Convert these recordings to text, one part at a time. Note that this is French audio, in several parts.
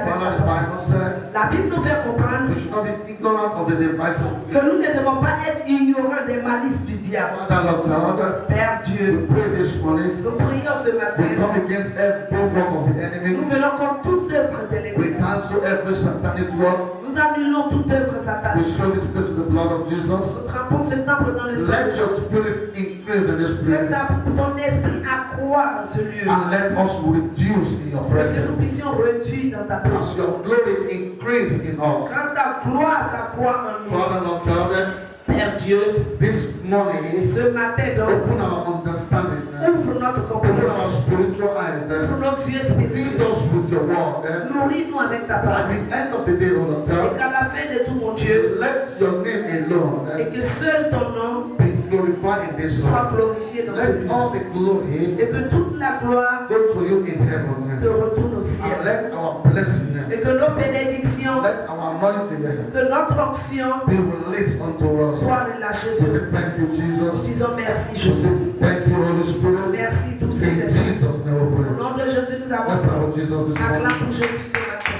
Father, the Bible said, La Bible nous fait comprendre we should not be ignorant of the device of que nous ne devons pas être ignorants des malices du diable. Father, Lord God. Père Dieu, We pray this morning. nous prions ce We matin. come against every work of the Nous enemy. venons contre toute œuvre de We l'ennemi. cancel every satanic work. Nous annulons toute œuvre We satanique. show this place with the blood of Jesus. Nous trempons ce temple dans le sang. Let your spirit increase in this Que place. ton esprit accroît dans ce lieu. And let us reduce in your Que nous presence. puissions réduire dans ta As présence. your glory increase in us. Quand ta gloire s'accroît en nous. Father, Lord God, Père Dieu, this morning, ce matin donc, open our understanding. ouvre notre Open our compréhension. spiritual eyes. Ouvre nos yeux Feed spirituels. us with your word. Nourris-nous avec ta At parole. the end of the day, Lord Et God, qu'à la fin de tout, mon Dieu, let your name alone et que seul ton nom be glorified in this soit world. glorifié dans ce Let lieu. all the glory Et que toute la gloire go to you in te heaven. retourne au And ciel. let our blessing, Et que nos bénédictions, let our anointing que notre onction be released unto us. soit relâchée We sur say nous. thank you, Nous Jesus. disons merci, We Jésus. say thank you, Holy Spirit. Merci, tout In Saint-Esprit. Jesus' name we Au pray. nom de Jésus, nous avons Let's start with Jesus this acclame morning. pour Jésus ce matin.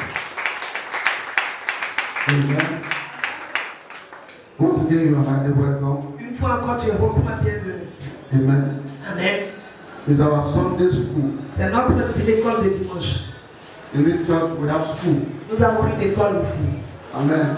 Amen. Once again, you are highly welcome. Une fois encore, tu es hautement bienvenu. Amen. Amen. It's our Sunday school. C'est notre petite école de dimanche. In this church, we have school. Nous avons une école ici. Amen.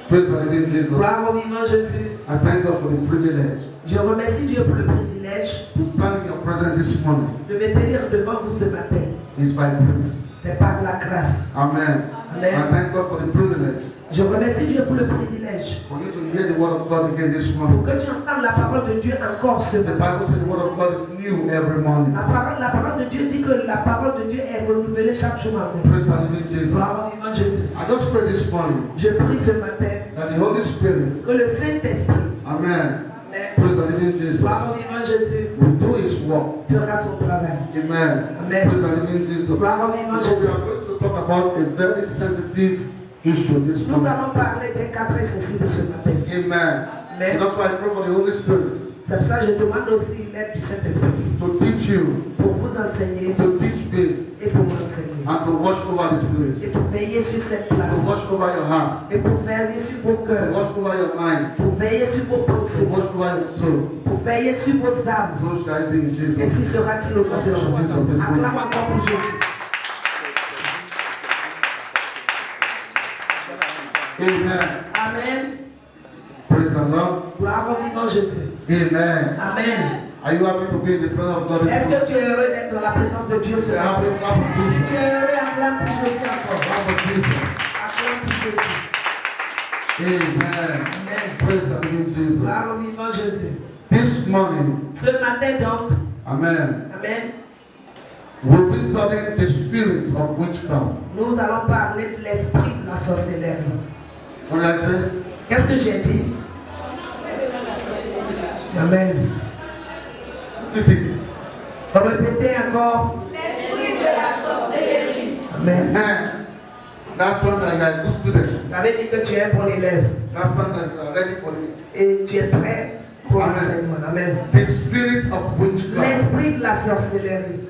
Praise the living Jesus. Gloire au vivant Jésus. I thank God for the privilege Je remercie Dieu pour le privilège to stand in your presence this morning. de me tenir devant vous ce matin. It's by grace. C'est par la grâce. Amen. Amen. I thank God for the privilege Je remercie Dieu pour le privilège. for you to hear the word of God again this Pour morning. que tu entendes la parole de Dieu encore ce The matin. Bible says the word of God is new every morning. La parole de Dieu dit que la parole de Dieu est renouvelée chaque jour matin. Praise the living Jesus. Gloire au vivant Jésus. I just pray this morning Je prie ce matin that the Holy Spirit, que le Saint-Esprit, Amen, Amen, praise the living Jesus, gloire au vivant Jésus, will do his work. fera son travail. Amen. Amen. Praise the living Jesus. Gloire au vivant So we Jésus. are going to talk about a very sensitive issue this Nous morning. allons parler des cas très sensibles ce matin. Amen. Amen. So that's why I pray for the Holy Spirit C'est pour ça que je demande aussi l'aide du Saint-Esprit to teach you, pour vous enseigner to teach me, et pour m'enseigner. and to watch over this place, Et pour veiller sur cette to place. watch over your heart, Et pour veiller sur vos to cœurs. watch over your mind, Pour veiller sur vos to pensées. watch over your soul. Pour veiller sur vos âmes. So shall it be in Jesus. Ainsi sera-t-il au nom de Jésus. Acclame encore pour Jésus. Amen. Amen. Praise the Lord. Gloire au vivant Jésus. Amen. Amen. Are you happy to be in the presence of God this Est-ce morning? que tu es heureux d'être dans la présence de Dieu ce Say, matin? happy, clap for Si Jesus. tu es heureux, acclame pour Jésus encore. Clap for Jesus. Acclame pour Jésus. Amen. Amen. Praise the living Jesus. Gloire au vivant Jésus. This morning, Ce matin donc, Amen, Amen, we'll be studying the spirit of witchcraft. nous allons parler de l'esprit de la sorcellerie. What did I say? Qu'est-ce que j'ai dit? Amen. Repeat it. Répétez encore. L'esprit de la sorcellerie. Amen. Amen. That sounds like a good student. Ça veut dire que tu es un bon élève That sounds like you are ready for it. et tu es prêt pour Amen. l'enseignement. Amen. The spirit of witchcraft. L'esprit de la sorcellerie.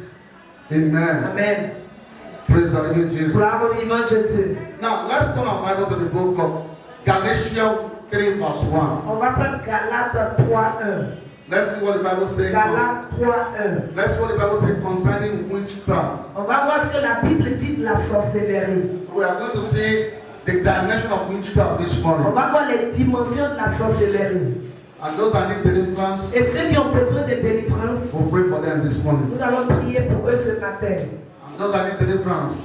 Amen. Amen. Praise the living Jesus. Gloire au vivant Jésus. Now, let's turn our Bible to the book of Galatians 3 verse 1. On va prendre Galates 3:1. Let's see what the Bible says. Galates 3:1. Let's see what the Bible says concerning witchcraft. On va voir ce que la Bible dit de la sorcellerie. We are going to see the dimension of witchcraft this On morning. va voir les dimensions de la sorcellerie. And those that need deliverance, Et ceux qui ont besoin de délivrance, we'll pray for them this morning. nous allons prier pour eux ce matin. And those that need deliverance,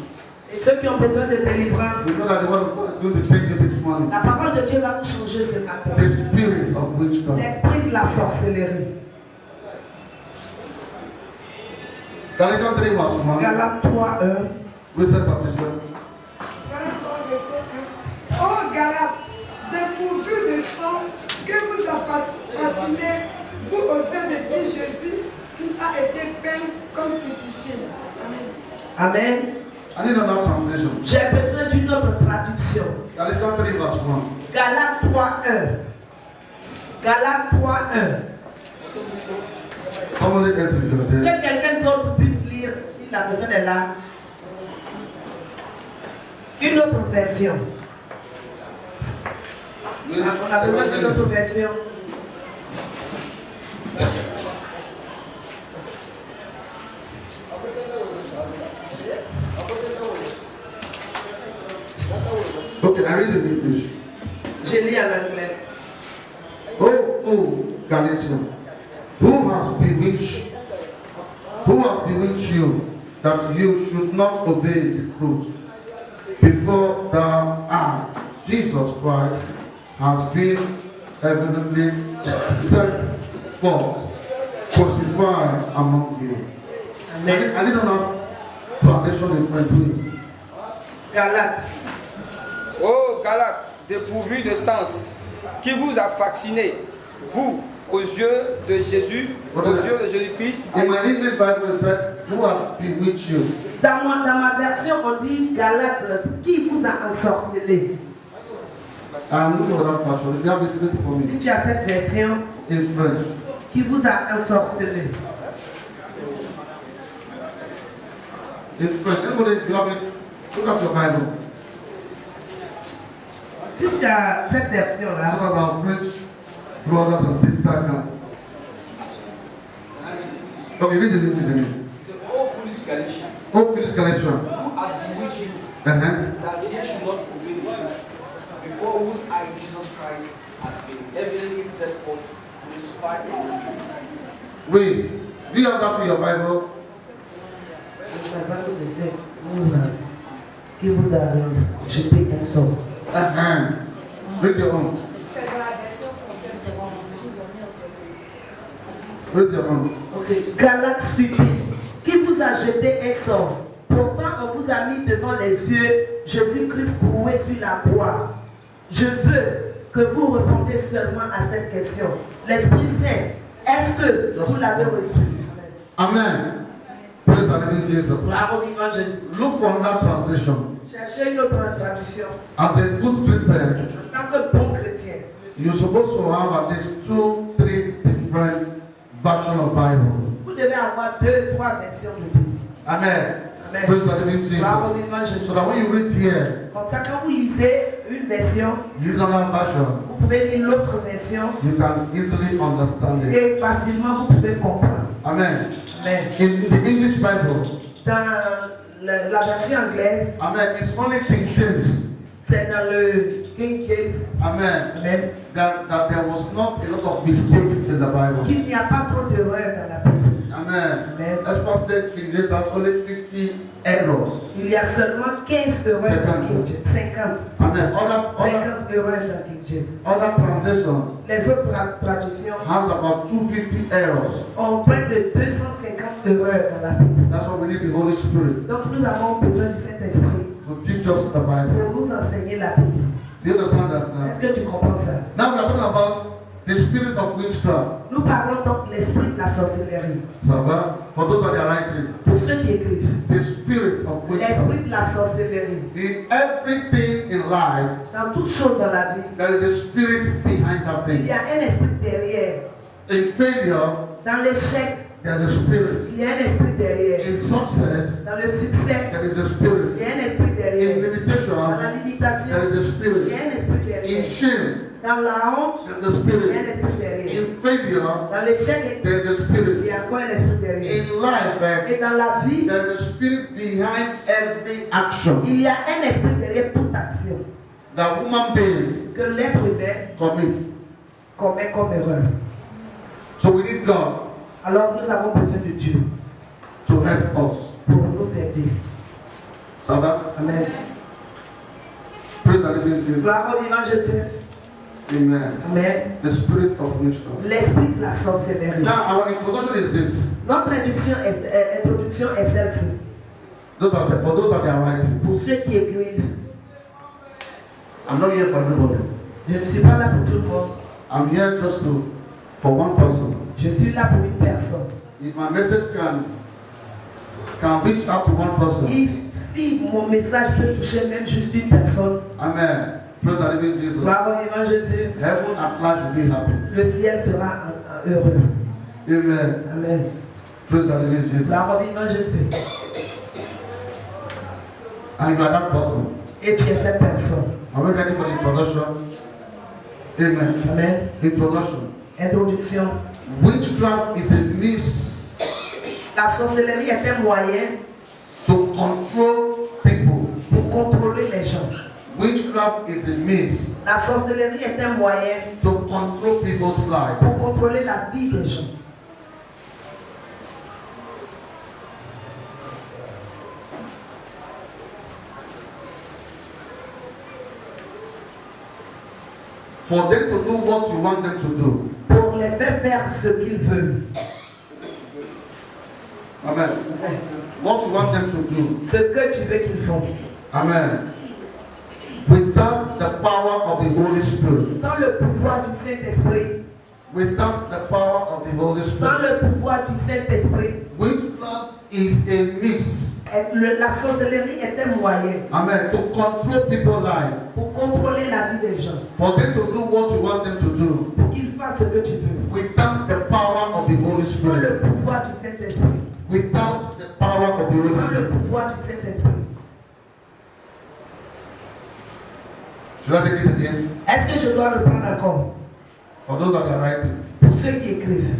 Et ceux qui ont besoin de délivrance, we know that the word of God is going to change you this morning. la parole de Dieu va nous changer ce matin. The spirit of witchcraft. L'esprit de la sorcellerie. Galatians 3 verse 1. Galates 3:1. We said, Patricia. Galates 3, verset 1. Ô Galates, dépourvus de sang, que vous a fasciné, vous aux yeux de qui Jésus, qui a été peint comme crucifié. Amen. Amen. I need another translation. J'ai besoin d'une autre traduction. Galatians 3 verse 1. Galates 3:1. Galates 3:1. Somebody else if you're there. Que quelqu'un d'autre puisse lire si la personne est là. Une autre version. With On a besoin d'une autre evangelist. version. Okay, I read in English. Je lis en anglais. Oh, fool, Galatians, who has bewitched you that you should not obey the truth, before thou art Jesus Christ has been evidently set forth, crucified among you. Amen. I didn't have translation in French. Please. Galates. Ô Galates, dépourvus de sens, qui vous a vacciné, vous, aux yeux de Jésus, aux yeux de Jésus-Christ. In my English Bible, it said, who has bewitched you? Dans ma version, on dit Galates, qui vous a ensorcelé. I'm looking for that version. If you have it, read it for me. Si tu as cette version, In French. qui vous a ensorcelé. In French. Anybody, if you have it, look at your Bible. Si tu as cette So version-là, that our French brothers and sisters can. Okay, read it in English again. He said, "O foolish Galatians, Oh, Phyllis Galatian. who hath bewitched you, Uh-huh. that ye should not obey the truth, before whose eye Jesus Christ hath been evidently set forth, crucified among you." Wait, do you have that in your Bible? qui vous a jeté un sort. Uh-huh. Read your own. C'est dans la version française, c'est bon, qu'ils ont mis au sorcier. Read your own. Ok. Galates stupide, qui vous a jeté un sort. Pourtant, on vous a mis devant les yeux Jésus-Christ cloué sur la croix. Je veux que vous répondiez seulement à cette question. L'Esprit Saint, est-ce que vous l'avez reçu? Amen. Praise the living Jesus. Gloire au vivant Jésus. Look for another translation. Cherchez une autre traduction. As a good Christian, En tant que bon chrétien, you're supposed to have at least 2, 3 different versions of Bible. vous devez avoir 2, 3 versions de Bible. Amen. Amen. Praise the living Gloire au Jesus. vivant Jésus. So that when you read here, Comme ça, quand vous lisez une version, you read another version, vous pouvez lire l'autre version you can easily understand it. et facilement vous pouvez comprendre. Amen. Amen. In the English Bible, Dans la version anglaise, amen, it's only King James, c'est dans le King James, amen, Amen, that there was not a lot of mistakes in the Bible. qu'il n'y a pas trop d'erreurs dans la Bible. Amen. Amen. Experts said King James has only 50 errors. Il y a seulement 15 erreurs dans King James. 50. Amen. 50 erreurs dans King James. Other translation Les autres traductions has about 250 errors. ont près de 250 erreurs dans la Bible. That's why we need the Holy Spirit Donc nous avons besoin du Saint-Esprit to teach us the Bible. pour nous enseigner la Bible. Do you understand that now? Est-ce que tu comprends ça? Now we are talking about the spirit of witchcraft. Nous parlons donc de l'esprit de la sorcellerie. So, for those that are writing, Pour ceux qui écrivent, the spirit of witchcraft. l'esprit de la sorcellerie. In everything in life, Dans toutes choses dans la vie, there is a spirit behind that il y thing. a un esprit derrière. In failure, Dans l'échec, there's a spirit. il y a un esprit derrière. In success, Dans le succès, there is a il spirit. y a un esprit In derrière. Dans limitation, la limitation, there is a il y spirit. a un esprit In derrière. shame, Dans la honte, there's a il y a un spirit. esprit derrière. In failure, Dans l'échec, there's a il spirit. y a encore un esprit derrière. In life, Et dans la vie, there's a spirit behind every action il y a un esprit derrière toute action that human being que l'être humain commit. commet comme erreur. So we need God Alors nous avons besoin de Dieu to help us. pour nous aider. So that, Amen. praise the living Jesus. Gloire au vivant Jésus. Amen. Amen. The spirit of witchcraft. L'esprit de la sorcellerie. Now our introduction is this. Notre introduction est celle-ci. For those that are writing, Pour ceux qui écrivent, I'm not here for everybody. je ne suis pas là pour tout le monde. I'm here just for one person. Je suis là pour une personne. If my message can reach out to one person, Si mon message peut toucher même juste une personne, amen. Praise the living Jesus. gloire au vivant Jésus, Heaven at large will be happy. le ciel sera heureux. Amen. Amen. Praise the living Jesus. Gloire au vivant Jésus. And you are that person. Et tu es cette personne. Are we ready for the introduction? Amen. Amen. Introduction. Introduction. Witchcraft is a means La sorcellerie est un moyen to control people. pour contrôler les gens. Witchcraft is a means La sorcellerie est un moyen to control people's life. pour contrôler la vie des gens. For them to do what you want them to do. Pour les faire ce qu'ils veulent. Amen. What you want them to do. Ce que tu veux qu'ils font. Amen. Without the power of the Holy Spirit. Sans le pouvoir du Saint-Esprit. Without the power of the Holy Sans Spirit. le pouvoir du Saint-Esprit. Witchcraft is a means. La sorcellerie est un moyen. Amen. To control people's life. Pour contrôler la vie des gens. For them to do what you want them to do. Pour qu'ils fassent ce que tu veux. Without the power of the Holy Sans le Spirit. pouvoir du Saint-Esprit. Without the power of the Holy Sans le Spirit. pouvoir du Saint-Esprit. Should I take it again? Est-ce que je dois le prendre encore? For those that are writing. Pour ceux qui écrivent.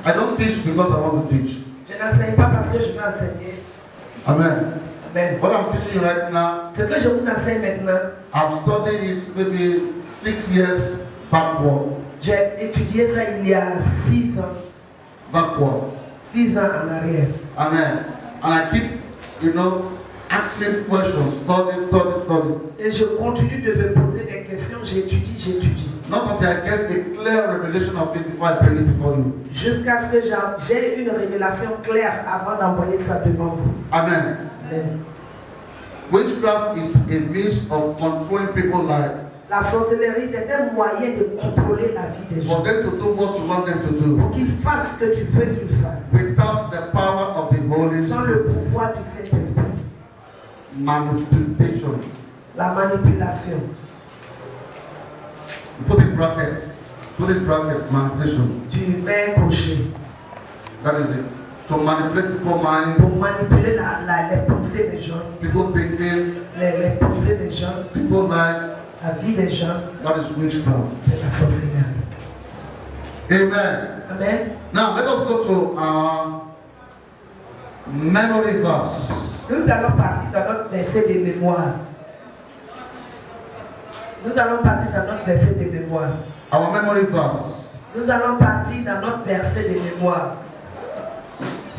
I don't teach because I want to teach. Je n'enseigne pas parce que je veux enseigner. Amen. Amen. What I'm teaching you right now, Ce que je vous enseigne maintenant, I've studied it maybe 6 years backward. j'ai étudié ça il y a 6 ans. Backward. 6 ans en arrière. Amen. And I keep, asking questions, study. Et je continue de me poser des questions, j'étudie. Not until I get a clear revelation of it before I bring it before you. Jusqu'à ce que j'ai une révélation claire avant d'envoyer ça devant vous. Amen. Amen. Witchcraft is a means of controlling people's life. La sorcellerie, c'est un moyen de contrôler la vie des gens. For them to do what you want them to do. Pour qu'ils fassent ce que tu veux qu'ils fassent. Without the power of the Holy Sans Spirit. le pouvoir du Saint-Esprit. Manipulation. La manipulation. Put in bracket, manipulation. Tu mets un crochet. That is it. To manipulate people's mind, Pour manipuler les pensées des gens. people thinking, Les pensées des gens. people's life. La vie des gens. That is witchcraft. C'est la sorcellerie. Amen. Amen. Now let us go to our memory verse. Nous allons partir dans notre verset de mémoire. Nous allons partir dans notre verset de mémoire. Our memory verse. Nous allons partir dans notre verset de mémoire.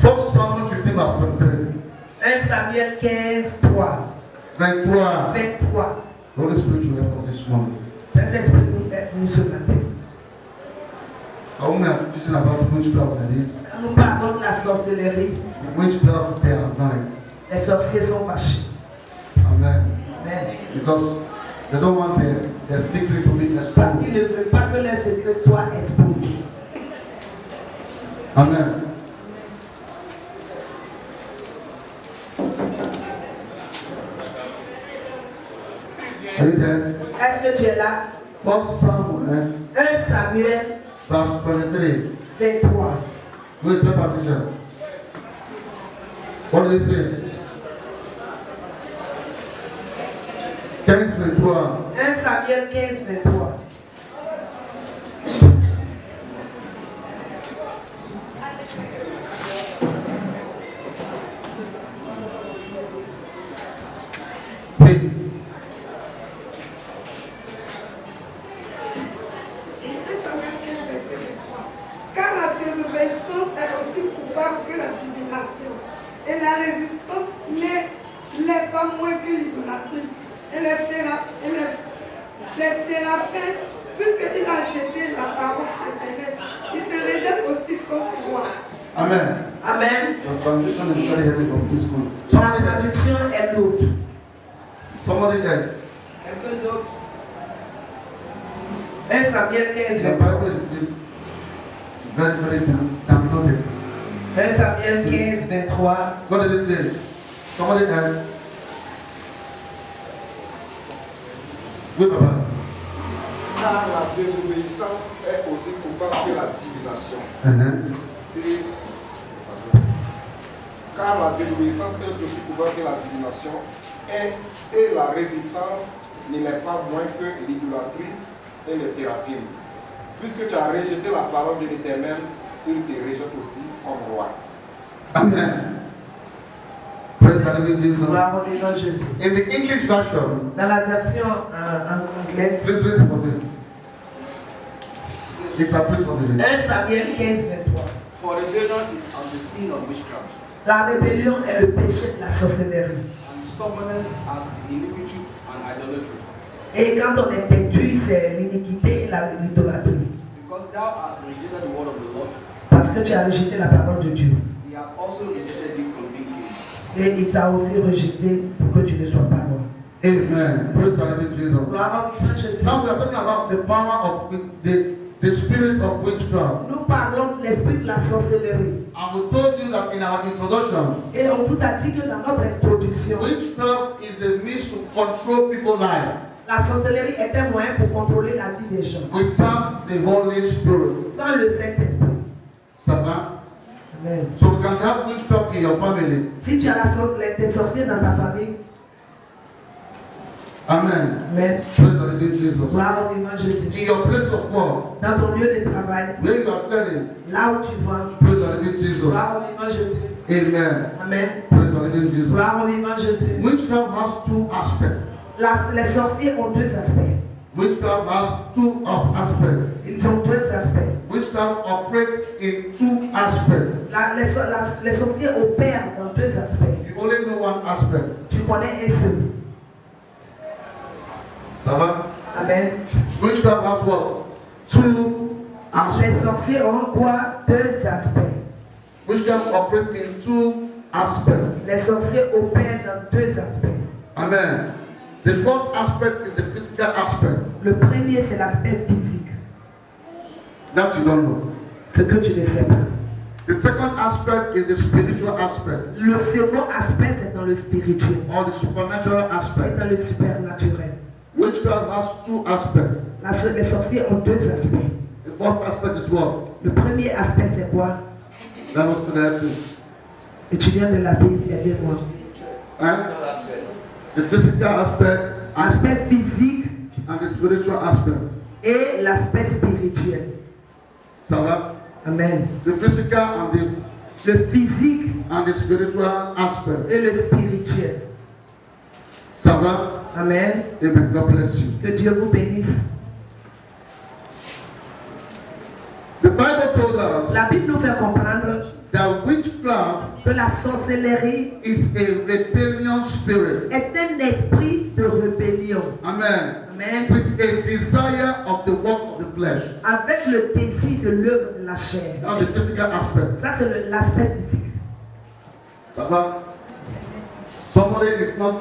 1 Samuel 15 verse 23. 1 Samuel 15, 3. 23. 23. Holy Spirit will help us this morning. Saint-Esprit nous aide nous ce matin. When we are teaching about witchcraft like this, Quand nous parlons de la sorcellerie, witchcraft they are blind. les sorciers sont fâchés. Amen. Amen. Because they don't want their secret to be Parce exposed. qu'ils ne veulent pas que leurs secrets soient exposés. Amen. Are you there? Est-ce que tu es là? 1 Samuel 1 Samuel verse 23. 23. Who is that Patricia? What did he say? 15, 23. 1 Samuel 15, 23. Oui. Car la désobéissance est aussi coupable que la divination. Et la résistance n'est pas moins que l'idolâtrie. Et les thérapeutes, puisqu'il a jeté la parole éternelle, il te rejette aussi contre moi. Amen. Amen. The translation is very heavy from this one. La Somebody else. traduction est l'autre. Somebody else. Quelqu'un d'autre? 1 Samuel 15, The 23. Bible is being very downloaded. 1 Samuel 15, 23. What did it say? Somebody else. Oui, papa. Car la désobéissance est aussi coupable que la divination. Uh-huh. Et car la désobéissance est aussi couverte que la divination, et la résistance ne l'est pas moins que l'idolâtrie et le théraphime. Puisque tu as rejeté la parole de l'Éternel, il te rejette aussi comme roi. Amen. Praise the living Jesus. Gloire au vivant Jésus. In the English version, Dans la version anglaise, please read for me. Interpret for me. 1 Samuel 15-23. For rebellion is on the sin of witchcraft, La rébellion est le péché de la sorcellerie. and stubbornness as the iniquity and idolatry. Et quand on est têtu, c'est l'iniquité et l'idolâtrie. Because thou hast rejected the word of the Lord, Parce que tu as rejeté la parole de Dieu. he hath also rejected thee from being king. Et il t'a aussi rejeté pour que tu ne sois pas roi. Amen. Praise the living Jesus. Gloire au vivant Jésus. Now we are talking about the power of the spirit of witchcraft. Nous parlons de l'esprit de la sorcellerie. And we told you that in our introduction, Et on vous a dit que dans notre introduction, witchcraft is a means to control people's life la sorcellerie est un moyen pour contrôler la vie des gens. without the Holy Spirit. Sans le Saint-Esprit. Ça va? Amen. So you can have witchcraft in your family. Si tu as des sorciers dans ta famille, Amen. Amen. Praise the living Jesus. Gloire au vivant Jésus. In your place of work, Dans ton lieu de travail, where you are selling, là où tu vends, praise the living Jesus. gloire au vivant Jésus. Amen. Amen. Praise the living Jesus. Gloire au vivant Jésus. Witchcraft has two aspects. Les sorciers ont deux aspects. Witchcraft has two aspects. Ils ont deux aspects. Witchcraft operates in two aspects. Les sorciers opèrent dans deux aspects. You only know one aspect. Tu connais un seul. Ça va? Amen. Witchcraft has what? Two Les aspects. sorciers ont quoi? Deux aspects. Witchcraft operates in two aspects. Les sorciers opèrent dans deux aspects. Amen. The first aspect is the physical aspect. Le premier, c'est l'aspect physique. That you don't know. Ce que tu ne sais pas. The second aspect is the spiritual aspect. Le second aspect, c'est dans le spirituel. Or the supernatural C'est aspect. dans le supernaturel. Witchcraft has two aspects. Les sorciers ont deux aspects. The first aspect is what? Le premier aspect, c'est quoi? That was to the Étudiant de la Bible, aidez-moi. Hein? The physical aspect Aspect physique and the spiritual aspect. et l'aspect spirituel. Ça va? Amen. The physical and Le physique the spiritual aspect. et le spirituel. Ça va? Amen. Amen. God bless you. Que Dieu vous bénisse. The Bible told us La Bible nous fait comprendre that witchcraft que la sorcellerie is a rebellion spirit. est un esprit de rébellion. Amen. Amen. With a desire of the work of the flesh. Avec le désir de l'œuvre de la chair. That's the physical aspect. Ça, c'est l'aspect physique. Ça va? Somebody is not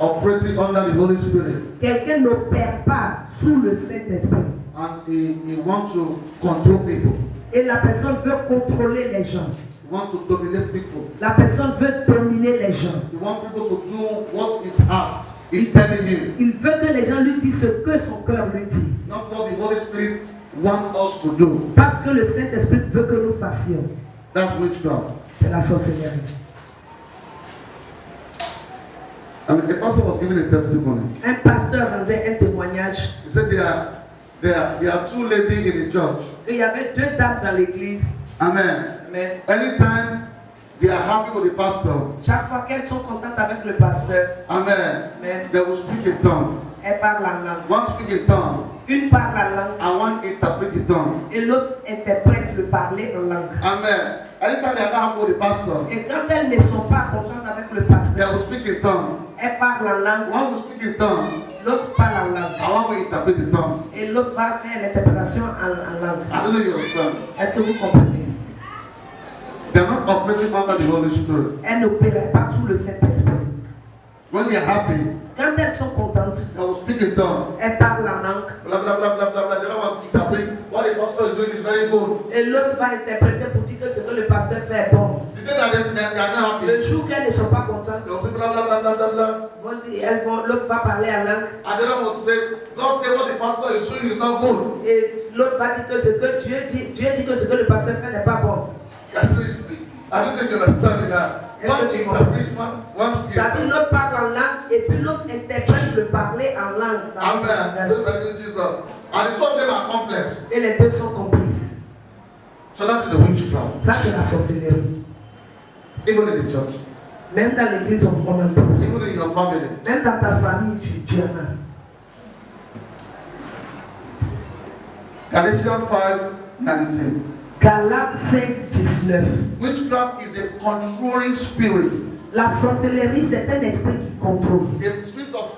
operating under the Holy Spirit Quelqu'un n'opère pas sous le Saint-Esprit. and he wants to control people. Et la personne veut contrôler les gens. He wants to dominate people. La personne veut dominer les gens. He wants people to do what his heart is telling him. Il veut que les gens lui disent ce que son cœur lui dit. Not what the Holy Spirit wants us to do. Parce que le Saint-Esprit veut que nous fassions. That's witchcraft. C'est la sorcellerie. I mean, the pastor was giving a testimony. Un pasteur rendait un témoignage He said there are two ladies in the church. qu'il y avait deux dames dans l'église. Amen. Mais Anytime they are happy with the pastor, chaque fois qu'elles sont contentes avec le pasteur, amen, mais they will speak in tongue. elles parlent la langue. One speak in tongue Une parle la langue and one interpret the tongue. et l'autre interprète le parler en langue. Amen. Anytime they are not happy with the pastor, Et quand elles ne sont pas contentes avec le they pasteur, will speak in tongue. elles parlent en langue, One will speak in tongue l'autre parle en langue. and one will interpret the tongue. Et l'autre va faire l'interprétation en langue. I don't know if you understand. Est-ce que vous comprenez? They are not operating under the Holy Spirit. Elles n'opèrent pas sous le Saint-Esprit. When they are happy, Quand elles sont contentes, they will speak in tongue. elles parlent en langue. Blah blah blah blah blah blah. They don't want to interpret what the pastor is doing is very good. Et l'autre va interpréter pour dire que ce que le pasteur fait est bon. The day that they are not Le happy, jour qu'elles ne sont pas contentes, they will say blah blah blah blah blah blah. l'autre va parler en langue. And they don't want to say, God say what the pastor is doing is not good. Et l'autre va dire que ce que Dieu dit que ce que le pasteur fait n'est pas bon. I don't think you understand that. One interprets, one speaks. Ça dit l'autre parle en langue et puis l'autre interprète le parler en langue. Amen. Praise the Lord Jesus. And the two of them are complex. Et les deux sont complices. So that is the witchcraft. Ça c'est la sorcellerie. Even in the church. Même dans l'église on en entend. Even in your family. Même dans ta famille tu en as. Galatians 5:19. Galates 5:19. Witchcraft is a controlling spirit. La sorcellerie c'est un esprit qui contrôle. A spirit of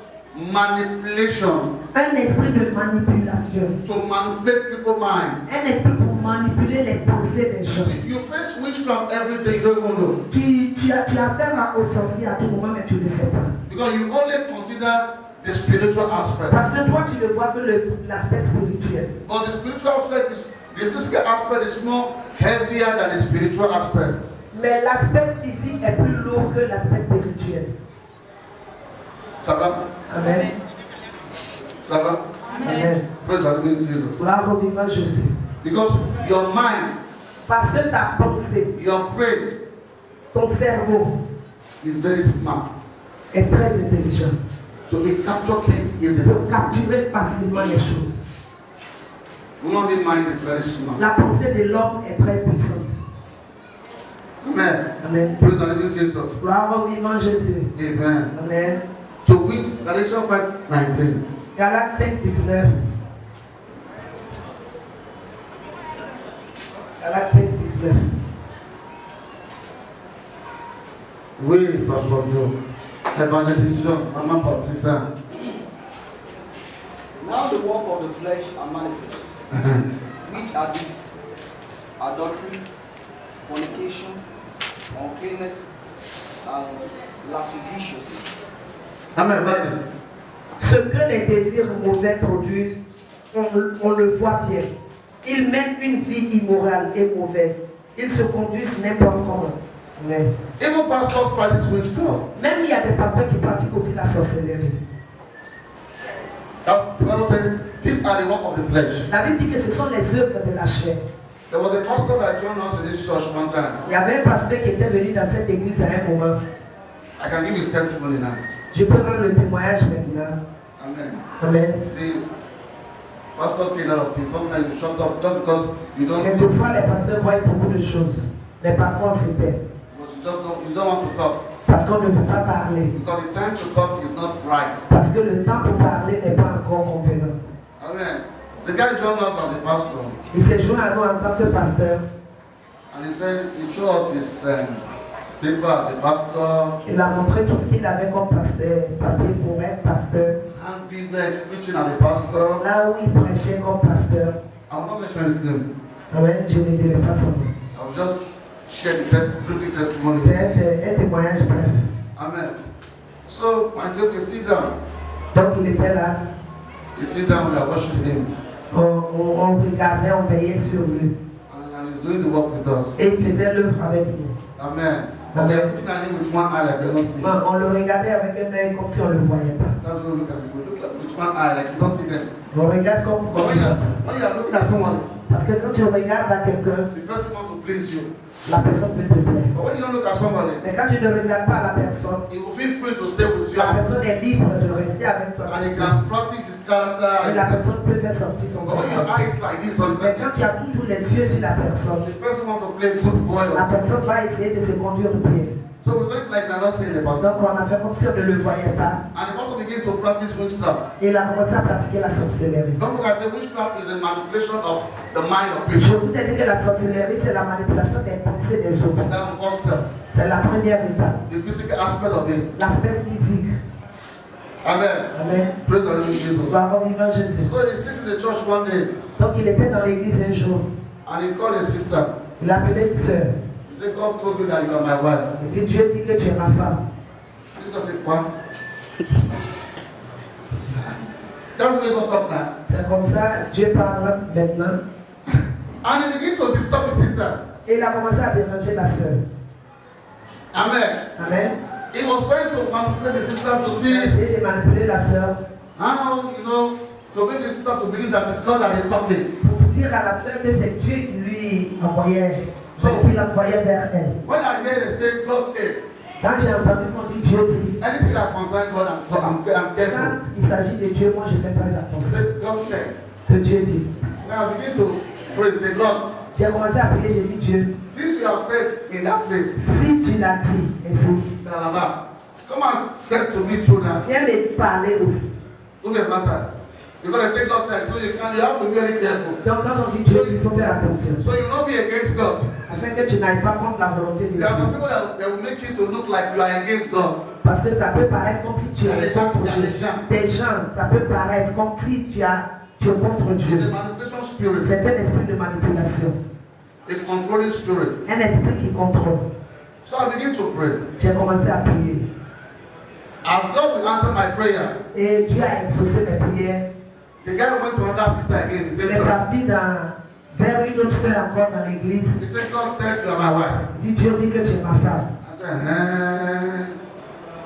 manipulation Un esprit de manipulation. to manipulate people's mind. Un esprit pour manipuler les pensées des You gens. see, you face witchcraft every day, you don't even know. Tu as affaire aux sorciers à tout moment mais tu ne le sais pas. Because you only consider the spiritual aspect. Parce que toi tu ne vois que l'aspect spirituel. But the spiritual aspect is, the physical aspect is more heavier than the spiritual aspect. Mais l'aspect physique est plus lourd que l'aspect spirituel. Ça va? Amen. Ça va? Amen. Praise the living Jesus. Gloire au vivant Jésus. Because your mind, Parce que ta pensée, your brain ton cerveau is very smart. est très intelligent. So it capture things easily. Pour capturer facilement les choses. Human mind is very smart. La pensée de l'homme est très puissante. Amen. Amen. Praise the living Jesus. Gloire au vivant Jésus. Amen. Amen. So with Galatians 5:19. Galates 5:19. Galates 5:19. Oui, Pastor Joe. Evangelist John, Maman Baptista. Now the work of the flesh are manifest, which are these: adultery, fornication, uncleanness, and lasciviousness. Amen. Vas-y. Ce que les désirs mauvais produisent, on le voit bien. Ils mènent une vie immorale et mauvaise. Ils se conduisent n'importe comment. Amen. Even pastors practice witchcraft. Même il y a des pasteurs qui pratiquent aussi la sorcellerie. That's the Bible said, these are the work of the flesh. La Bible dit que ce sont les œuvres de la chair. There was a pastor that joined us in this church one time. Il y avait un pasteur qui était venu dans cette église à un moment. I can give his testimony now. Je peux rendre le témoignage maintenant. Amen. Amen. See, pastors say a lot of things. Sometimes you shut up just because you don't see. Quelquefois, les pasteurs voient beaucoup de choses. Mais parfois, on se tait. But you don't want to talk. Parce qu'on ne veut pas parler. Because the time to talk is not right. Parce que le temps pour parler n'est pas encore convenant. Amen. The guy joined us as a pastor. Il s'est joint à nous en tant que pasteur. And he said, he showed us his paper as a pastor. Il a montré tout ce qu'il avait comme pasteur, papier pour être pasteur. And people is preaching as a pastor. Là où il prêchait comme pasteur. I will not mention his name. Amen. Je ne dirai pas son nom. I will just share the brief testimony. C'est un témoignage bref. Amen. So I said, okay, sit down. Donc il était là. He sit down, we are worshiping him. On regardait, on veillait sur lui. And he's doing the work with us. Et il faisait l'œuvre avec nous. Amen. But we are looking at him with one eye like we don't see. On le regardait avec un œil comme si on ne le voyait pas. That's what we look at people. Look at with one eye like you don't see them. On regarde comme. But when you are looking at someone, Parce que quand tu regardes à quelqu'un, the person wants to please you. la personne peut te plaire. But when you don't look at somebody, Mais quand tu ne regardes pas la personne, he will feel free to stay with you. la personne est libre de rester avec toi. And he can practice his character. Et la personne peut faire sortir son But when your caractère. eye is like this on the Mais person, quand tu as toujours les yeux sur la personne, the person wants to play good boy. la personne va essayer de se conduire bien. So we went like we're not seeing the person. Donc on a fait comme si on ne le voyait pas. And the person began to practice witchcraft. Et il a commencé à pratiquer la sorcellerie. Don't forget, I said witchcraft is a manipulation of the mind of Je people. vous ai dit que la sorcellerie, c'est la manipulation des pensées des autres. That's the first step. C'est la première étape. The physical aspect of it. L'aspect physique. Amen. Amen. Praise the living Jesus. Gloire au vivant Jésus. So he sits in the church one day Donc il était dans l'église un jour. and he called his sister. Il appelait une sœur. He said, God told me that you are my wife. Il dit, Dieu dit que tu es ma femme. Sister said, what? That's the way God talk now. C'est comme ça, Dieu parle maintenant. And he began to disturb his sister. Et il a commencé à déranger la sœur. Amen. Amen. He was trying to manipulate the sister to Il a see essayé de manipuler la sœur how, to make the sister to believe that it's God that is talking. pour dire à la sœur que c'est Dieu qui lui envoyait. So il l'envoyait vers elle. when I hear they say God said, Quand j'ai entendu qu'on dit Dieu dit, anything that concerns God, I'm quand careful. il s'agit de Dieu, moi je fais très I attention. say God said. Que Dieu dit. Now begin to pray. Say God, J'ai commencé à prier, j'ai dit Dieu, since you have said in that place, si tu l'as dit, ici, Dalaba, come and say to me too now. viens me parler aussi. Who be master? Because they say God said, so you have to be very careful. Donc quand on dit Dieu, il faut faire attention. So you will not be against God. Afin que tu n'ailles pas contre la volonté de There are some Dieu. people that will make you to look like you are against God. Parce que ça peut paraître comme si tu Il y a es des gens, contre il y a Dieu. des gens. Des gens, ça peut paraître comme si tu es contre It's Dieu. a manipulation spirit, C'est un esprit de manipulation. a controlling spirit. Un esprit qui contrôle. So I begin to pray. J'ai commencé à prier. As God will answer my prayer, Et Dieu a exaucé mes prières. the guy went to another sister again. He Il said, est parti vers une autre soeur encore dans l'église. he said, God said you are my wife. Il dit Dieu dit que tu es ma femme. I said,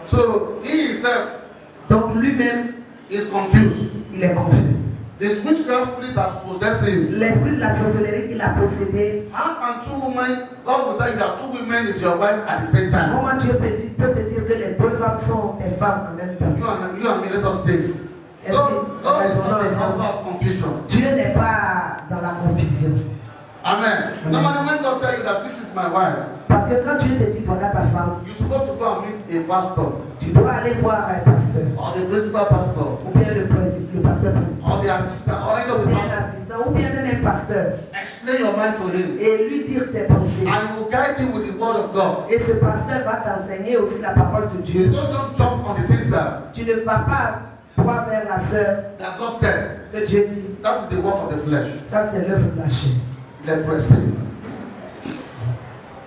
So he himself Donc lui-même, is confused. il est confus. The witchcraft spirit has possessed him. L'esprit de la sorcellerie qu'il a possédé. How can two women, God will tell you that two women is your wife at the same time? Comment Dieu peut te dire que les deux femmes sont tes femmes en même temps? You and me, let us stay. Est-ce God is not a que author of confusion. Dieu n'est pas dans la confusion? Amen. Normally when God tell you that this is my wife, Parce que quand Dieu te dit voilà ta femme, you're supposed to go and meet a pastor tu dois aller voir un pasteur, or the principal pastor ou bien le pasteur principal, or the assistant or any of ou the bien pastors. l'assistant, ou bien même un pasteur, Explain your mind to him et lui dire tes pensées. and he will guide you with the word of God. Et ce pasteur va t'enseigner aussi la parole de You Dieu. don't jump on the sister Tu ne vas pas droit vers la sœur that God said. que Dieu dit. That is the work of the flesh. Ça, c'est l'œuvre de la chair. Leprosy.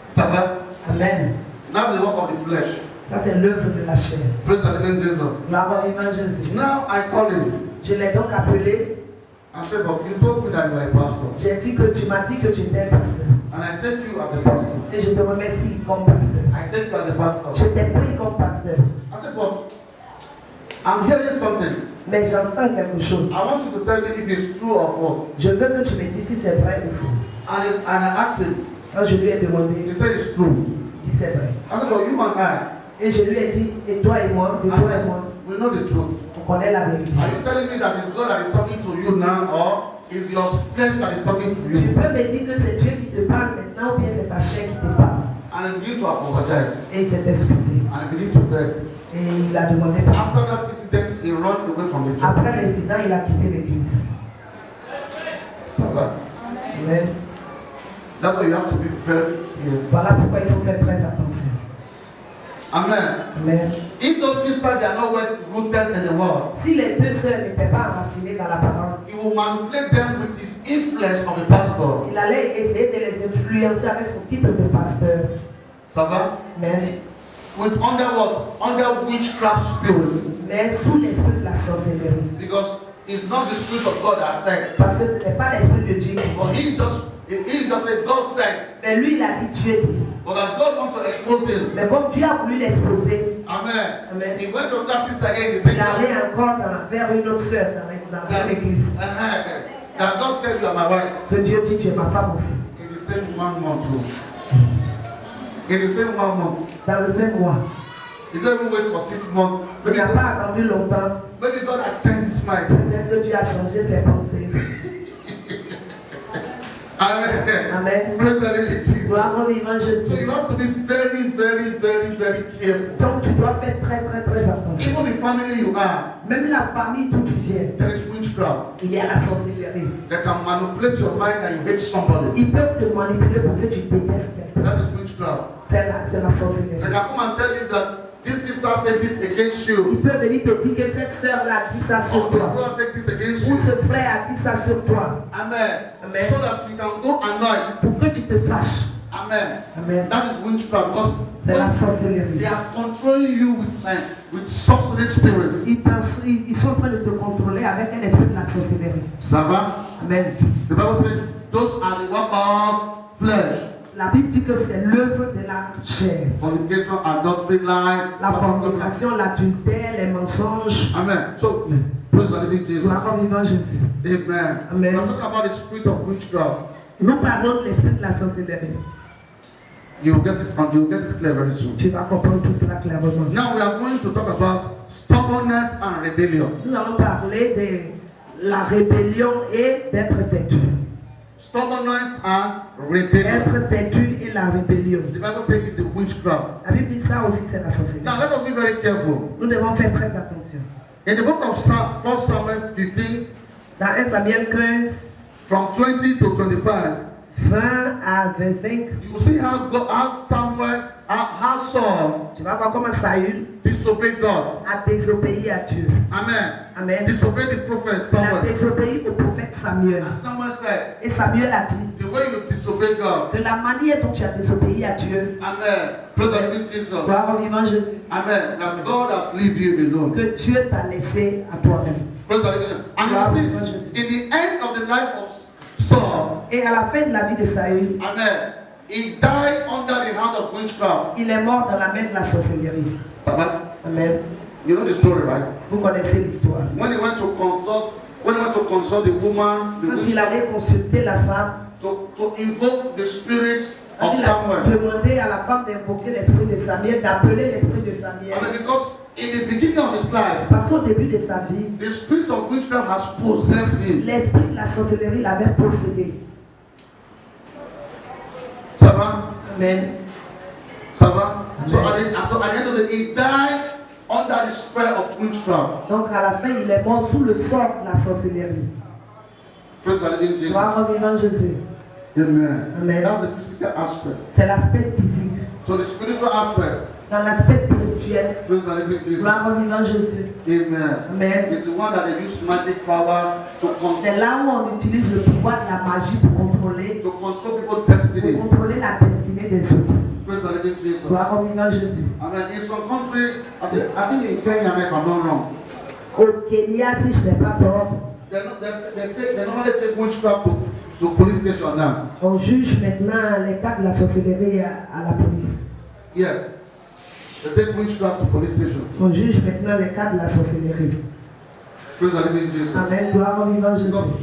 Ça va? Amen. That's the work of the flesh. Ça, c'est l'œuvre de la chair. Praise the living Jesus. Gloire au Évangile Jésus. Now I call him. Je l'ai donc appelé. I said, but you told me that you are a pastor. J'ai dit que tu m'as dit que tu étais un pasteur. And I take you as a pastor. Et je te remercie comme pasteur. I take you as a pastor. Je t'ai pris comme pasteur. I said, but I'm hearing something. Mais j'entends quelque chose. I want you to tell me if it's true or false. Je veux que tu me dises si c'est vrai ou faux. And I asked him. Quand je lui ai demandé, He said it's true. il dit c'est vrai. I said, but you and I, Et je lui ai dit, et toi et moi, we know the truth. on connaît la vérité. Are you telling me that it's God that is talking to you now, or is your flesh that is talking to Tu you? peux me dire que c'est Dieu qui te parle maintenant ou bien c'est ta chair qui te parle. And he began to apologize. Et il s'est excusé. And he began to beg. Et il a demandé pardon. After that incident, he ran away from the church. Après l'incident, il a quitté l'église. So Amen. that's why you have to be very careful. Voilà pourquoi il faut faire très attention. Amen. Amen. If those sisters they are not well rooted in the world, Si les deux sœurs n'étaient pas enracinées dans la parole, he will manipulate them with his influence of a pastor. il allait essayer de les influencer avec son titre de pasteur. Ça va? Mais, With under what? Under witchcraft spirit. mais sous l'esprit de la sorcellerie. Because it's not the spirit of God that said. Parce que ce n'est pas l'esprit de Dieu. But he just said, God said. Mais lui, il a dit Dieu dit. But as God want to expose him, Mais comme Dieu a voulu l'exposer, amen. Amen. He went to that sister again. He said, il allait encore vers une autre sœur dans l'église. that God said you are my wife. Que Dieu dit tu es ma femme aussi. In the same 1 month too. In the same 1 month. Dans le même mois. You don't even wait for 6 months. Il n'a pas attendu longtemps. Maybe God has changed his mind. Peut-être que Dieu a changé ses pensées. Amen. Amen. Praise the living Jesus. Gloire au vivant So Jésus. you have to be very, very, very, very careful. Donc tu dois faire très très très attention. Even the family you are, Même la famille d'où tu viens, there is witchcraft. il y a la sorcellerie. They can manipulate your mind and you hate somebody. Ils peuvent te manipuler pour que tu détestes quelqu'un. That is witchcraft. C'est la sorcellerie. They can come and tell you that this sister said this against you. Il peut venir te dire que cette sœur-là dit ça sur Or this toi. brother said this against Ou you. ce frère a dit ça sur toi. Amen. Amen. So that you can go annoyed. Pour que tu te fâches. Amen. Amen. That is witchcraft because C'est la sorcellerie. they are controlling you with sorcery spirit. Ils sont en train de te contrôler avec un esprit de la sorcellerie. Ça va? Amen. The Bible says those are the work of flesh. La Bible dit que c'est l'œuvre de la chair. Fornication, adultery, lie. La fornication, l'adultère, les mensonges. Amen. So, praise the living Jesus. Gloire au vivant Jésus. Amen. Amen. I'm talking about the spirit of witchcraft. Nous parlons de l'esprit de la sorcellerie. You'll get it clear very soon. Tu vas comprendre tout cela clairement. Now we are going to talk about stubbornness and rebellion. Nous allons parler de la rébellion et d'être têtu. Stubbornness and rebellion. Être têtu et la rébellion. The Bible says it's a witchcraft. La Bible dit ça aussi, c'est la sorcellerie. Now let us be very careful. Nous devons faire très attention. In the book of 1 Samuel 15, Dans 1 Samuel 15, from 20 to 25, 20 à 25, you see how Saul tu vas voir comment Saül disobeyed God. a désobéi à Dieu. Amen. Amen. Disobeyed the prophet Il a Samuel. désobéi au prophète Samuel. And Samuel said, Et Samuel a dit the way you disobey God. que la manière dont tu as désobéi à Dieu, Amen. Praise the living Jesus. gloire au vivant Jésus, Amen. That God has left you alone. que Dieu t'a laissé à toi-même. Praise the living Jesus. And you see, in the end of the life of Saul, Et à la fin de la vie de Saül, amen, he died under the hand of witchcraft. il est mort dans la main de la sorcellerie. Amen. You know the story, right? Vous connaissez l'histoire. When he went to consult the woman, the Quand witch, il allait consulter la femme, to invoke the spirit quand of il a Samuel. demandé à la femme d'invoquer l'esprit de Samuel, d'appeler l'esprit de Samuel. Amen. Because in the beginning of his life, Parce qu'au début de sa vie, the spirit of witchcraft has possessed him. l'esprit de la sorcellerie l'avait possédé. Ça va? Amen. Ça va? So at the end of the day, he died under the spell of witchcraft. Donc à la fin, il est mort sous le sort de la sorcellerie. Praise the living Jesus. Gloire au vivant Jésus. Amen. Amen. That's the physical aspect. C'est l'aspect physique. So the spiritual aspect. Dans l'aspect spirituel, Praise the living Jesus. gloire au vivant Jésus. Amen. Amen. It's the one that they use magic power to C'est là où on utilise le pouvoir de la magie pour contrôler people's destiny. la destinée des autres. Praise the living Jesus. Gloire au vivant Jésus. Amen. In some country, I think in Kenya, if I'm not wrong, Au Kenya, si je n'ai pas tort, they normally take witchcraft to police station now. on juge maintenant les cas de la sorcellerie à la police. Yeah. They take witchcraft to police station. On juge maintenant les cas de la sorcellerie. Praise the living Jesus. Amen. Gloire au vivant Jésus. Because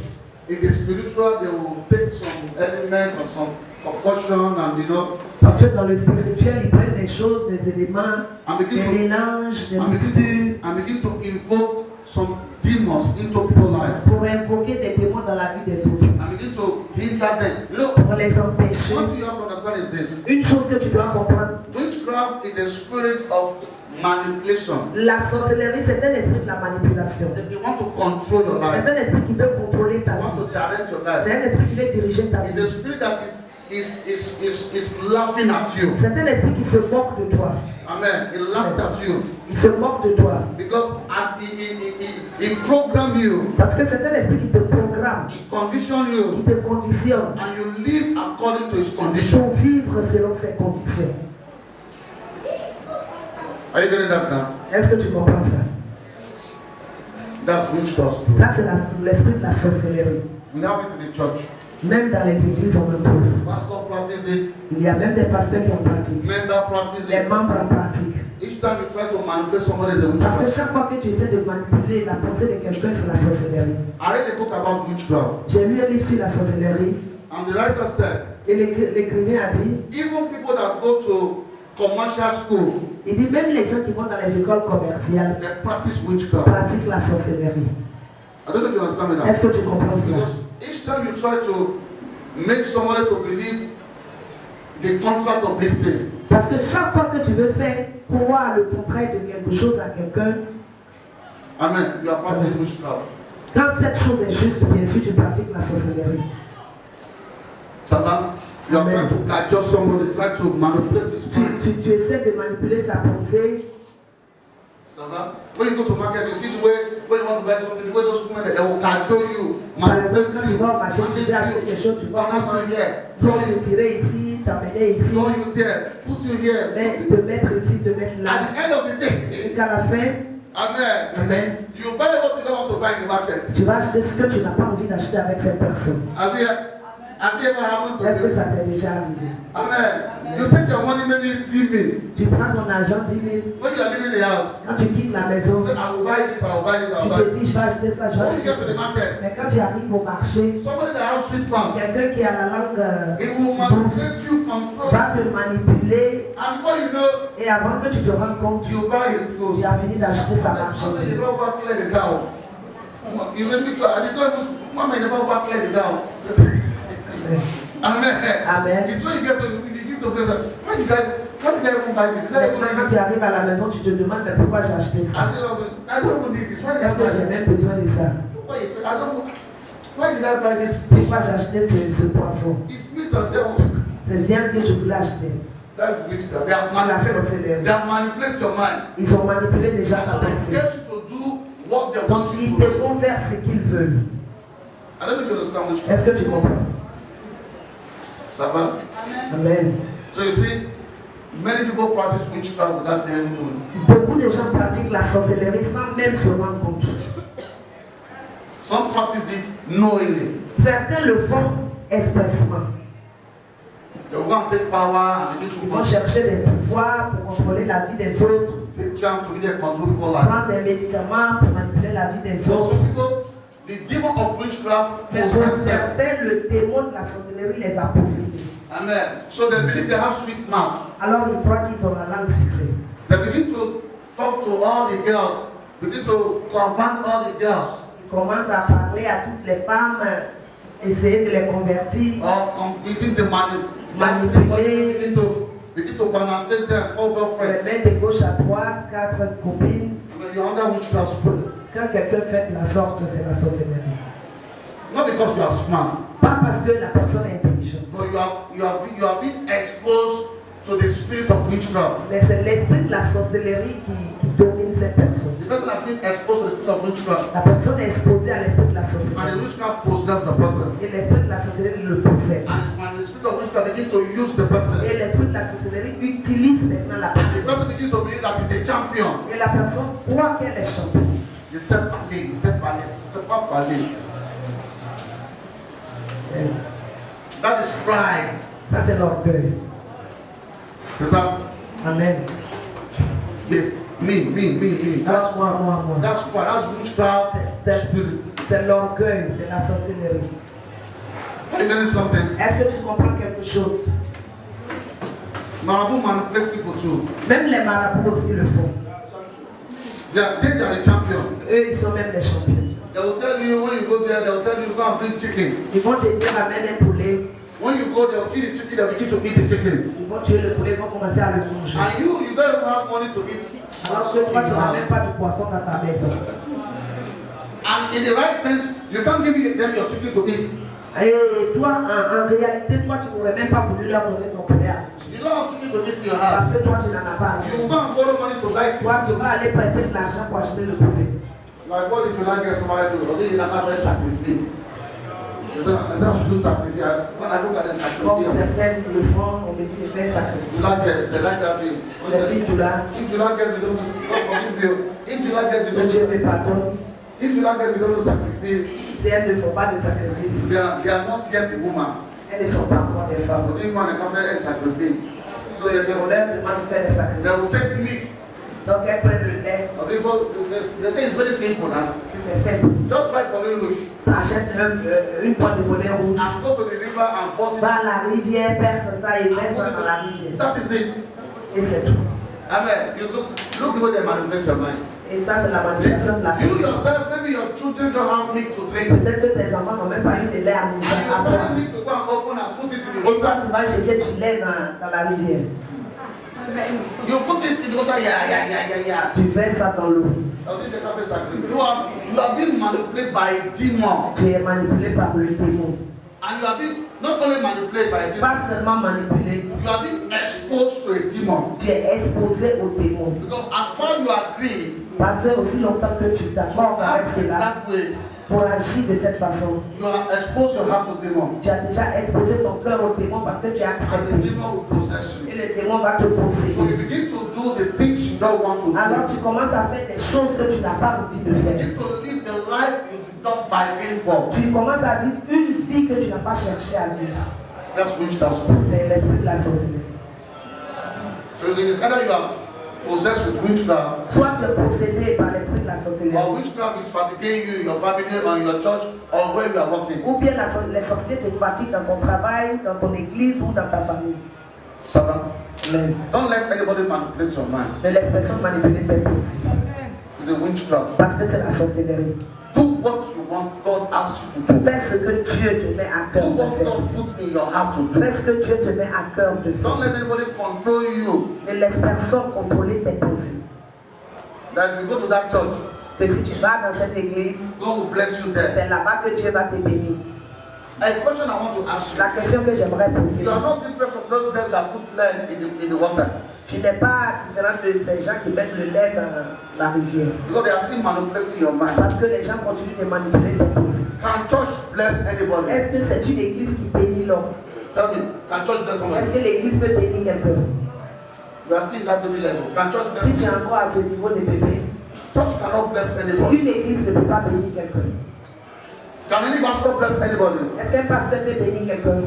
in the spiritual, they will take some element or some concussion and Parce que dans le spirituel, ils prennent des choses, des éléments, des mélanges, des mixtures, and begin to invoke some demons into people's life. pour invoquer des démons dans la vie des autres, And begin to hinder them. You know, pour les empêcher. one thing you have to understand is this. Une chose que tu dois comprendre, Witchcraft is a spirit of manipulation. la sorcellerie, c'est un esprit de la manipulation. They want to control your C'est life. un esprit qui veut contrôler ta They want to vie. direct your C'est life. un esprit qui veut diriger ta It's vie. a spirit that is laughing at you. C'est un esprit qui se moque de toi. Amen. He laughed at you Il se moque de toi. because he programmed you, Parce que c'est un esprit qui te programme, he conditioned qui you, te conditionne and you live according to his condition. pour vivre selon ses conditions. Are you getting that now? Est-ce que tu comprends ça? That's witchcraft. Ça, c'est l'esprit de la sorcellerie. We have it in the church. Même dans les églises, on en trouve. Pastor practice it. Il y a même des pasteurs qui en pratiquent. Member practice Les it. membres en pratiquent. Each time you try to manipulate somebody, is a Parce que witchcraft. chaque fois que tu essaies de manipuler la pensée de quelqu'un, c'est la sorcellerie. I read a book about witchcraft, J'ai lu un livre sur la sorcellerie and the writer said, et l'écrivain a dit, even people that go to commercial school, il dit même les gens qui vont dans les écoles commerciales they practice witchcraft. pratiquent la sorcellerie. I don't know if you understand me now. Est-ce que tu comprends cela? Because each time you try to make somebody to believe the contract of this thing, Parce que chaque fois que tu veux faire croire le contraire de quelque chose à quelqu'un, amen, you are practicing witchcraft. quand cette chose est juste, bien sûr, tu pratiques la sorcellerie. Satan, you are Amen. trying to capture somebody, try to manipulate his mind. Tu essaies de manipuler sa pensée. Satan, when you go to market, you see the way when you want to buy something, the way those women they will capture you, Par exemple, manipulate quand tu you, vas au marché, tu veux acheter quelque chose, tu vas balance comment you here, tu throw vas you, te tirer ici, t'amener ici, throw you there, put you here. te mettre ici, te mettre là. At the end of the Et day, qu'à la fin, amen. Amen. You buy what you don't want to buy in the market. tu vas acheter ce que tu n'as pas envie d'acheter avec cette personne. As here, Has it ever happened to Est-ce que you? ça t'est déjà arrivé? Amen. You take your money maybe 10 000. Tu prends ton argent 10 000. When you are leaving the house, Quand tu quittes la maison, you say, I will buy this, I will buy this, I tu will buy te this. dis, je vais acheter ça, je vais When you acheter get to the ça. market, Mais quand tu arrives au marché, somebody that has sweet palm, quelqu'un qui a la langue it will manipulate you, control va you. te manipuler And before you know, et avant que tu te rendes compte, you buy his goods. tu as fini d'acheter sa Somebody marchandise. never over clear the down. You let me try. I don't even. Mama never over clear the down. Amen. Amen. It's when you get to you begin to praise. Why did I even buy this? Did I even Maintenant, quand need tu this? arrives à la maison, tu te demandes mais pourquoi j'ai acheté ça. I don't even need this. Why did I Est-ce que j'ai buy même besoin de ça? this? I don't know. Why did I buy this fish? Pourquoi j'ai acheté ce poisson? It's meat and say, C'est bien que je voulais acheter. that's witchcraft. sorcellerie. They have manipulated your mind. Ils ont manipulé déjà ta So they pensée. get you to do what they want Donc you ils to te do. font faire ce qu'ils veulent. I don't know if you understand witchcraft. Est-ce que tu comprends? Ça va? Amen. So you see, many people practice witchcraft without them knowing. Beaucoup de gens pratiquent la sorcellerie sans même se rendre compte. Some practice it knowingly. Certains le font expressement. They will go and take power and begin Ils to vont chercher des pouvoirs pour contrôler la vie des autres, take charm to really control people's life. prendre des médicaments pour manipuler la vie des So autres. some people, the demon of witchcraft Mais pour possesses them. certains, le démon de la sorcellerie les a possédés. Amen. So they believe they have sweet mouth. Alors ils croient qu'ils ont la langue sucrée. They begin to talk to all the girls, begin to convert all the girls, Ils commencent à parler à toutes les femmes, essayer de les convertir. or begin to begin to balance them for On girlfriend. les met de gauche à droite, 4 copines. When you're under witchcraft spirit, Quand quelqu'un fait de la sorte, c'est la sorcellerie. not because you are smart, Pas parce que la personne est intelligente, but you are being exposed to the spirit of witchcraft. mais c'est l'esprit de la sorcellerie qui domine cette personne. The person has been exposed to the spirit of witchcraft, La personne est exposée à l'esprit de la and the sorcellerie. witchcraft possesses the person. Et l'esprit de la sorcellerie le possède. And when the spirit of witchcraft begin to use the person, Et l'esprit de la sorcellerie utilise maintenant la and the personne. person begin to believe that he's a champion. Et la personne croit qu'elle est championne. Il sait parler, il sait parler, il sait pas parler. That is pride. Ça, c'est l'orgueil. C'est ça? Amen. Me. That's moi. That's pride. That's witchcraft spirit. C'est l'orgueil, c'est la sorcellerie. Are you getting something? Est-ce que tu comprends quelque chose? Marabout manipulate people too. Même les marabouts aussi le font. They are the champion. Eux, ils sont même les champions. They will tell you when you go there, they will tell you to go and bring chicken. Ils vont te dire amène un poulet. When you go there, they'll kill the chicken, they begin to eat the chicken. Ils vont tuer le poulet, ils vont commencer à le manger. And you don't even have money to eat. Alors que toi, tu n'as même pas du poisson dans ta maison. And in the right sense, you can't give them your chicken to eat. Et toi, en réalité, toi, tu n'aurais même pas voulu leur donner ton poulet à manger. You don't have chicken to eat in your Parce house. que toi, tu n'en as pas. You go and borrow money to buy Toi, chicken. tu vas aller prêter de l'argent pour acheter le poulet. Like what did you like get somebody to do? Okay, you don't have a sacrifice. You don't have to do sacrifice. When I look at the Comme sacrifice, certaines le font, on me dit de faire you sacrifice. like this, they like that thing. Les filles du là, If you like this, you don't forgive you. If you like this, you que don't. Dieu me pardonne. If you like this, you don't sacrifice. Si elles ne font pas de sacrifice, They are not yet a woman. elles ne sont pas encore des femmes. But if one can faire un sacrifice, so they On leur demande de faire des sacrifices. will take meat. Donc elles prennent le lait, Okay, they say it's very simple now. que c'est simple. Just buy Pauline Rouge Achète une boîte de bonnet rouge. and go to the river and pour it. Va à la rivière, perce ça et mets ça dans la rivière. That is it. Et c'est tout. Amen. You look the way they manipulate your mind. Et ça, c'est la manipulation de la You personne. yourself, maybe your children don't have meat to drink. Peut-être que tes enfants n'ont même pas eu de lait à And manger you à boire. only need to go and open and put it in the Et toi, water. tu vas jeter du lait dans la rivière. You put it in the water, yeah. Tu verses ça dans l'eau. You are being manipulated by a demon. Tu es manipulé par le démon. And you are being not only manipulated by a demon, Pas seulement manipulé, you are being exposed to a demon. tu es exposé au démon. Because as far you agree Parce que aussi longtemps que tu t'accordes avec that, cela, that way, pour agir de cette façon, you are exposed your heart to demon. tu as déjà exposé ton cœur au démon parce que tu as And the accepté. demon will possess you. Et le démon va te So posséder. you begin to do the things you don't want to Alors do. tu commences à faire des choses que tu n'as pas envie de You faire. begin to live the life you did not bargain for. Tu commences à vivre une vie que tu n'as pas chercher à vivre. That's witchcraft spirit. C'est l'esprit de la sorcellerie. So it's either you are possessed with witchcraft, Soit tu es possédé par l'esprit de la sorcellerie, or witchcraft is fatiguing you, your family, or your church, or where you are working. ou bien les sorciers te fatiguent dans ton travail, dans ton église ou dans ta famille. Ça va? Amen. Don't let anybody manipulate your mind. Ne laisse personne manipuler tes pensées. It's a witchcraft. Parce que c'est la sorcellerie. Do what you want God asks you to do. Fais ce que Dieu te met à Do cœur what de faire. God puts in your heart to do. Fais ce que Dieu te met à cœur de Don't faire. let anybody control you. Ne laisse personne contrôler tes pensées. That if you go to that church, Que si tu vas dans cette église, God will bless you there. c'est là-bas que Dieu va te bénir. A question I want to ask you. La question que j'aimerais poser, You are not different from those guys that put lead in the water. tu n'es pas différent de ces gens qui mettent le lait dans la rivière. Because they are still manipulating your mind. Parce que les gens continuent de manipuler tes pensées. Can church bless anybody? Est-ce que c'est une église qui bénit l'homme? Tell me, can church bless Est-ce somebody? que l'église peut bénir quelqu'un? You are still in that baby level. Can church bless Si tu es somebody? encore à ce niveau de bébé, Church cannot bless anybody. une église ne peut pas bénir quelqu'un. Can any pastor bless anybody? Est-ce qu'un pasteur peut bénir quelqu'un?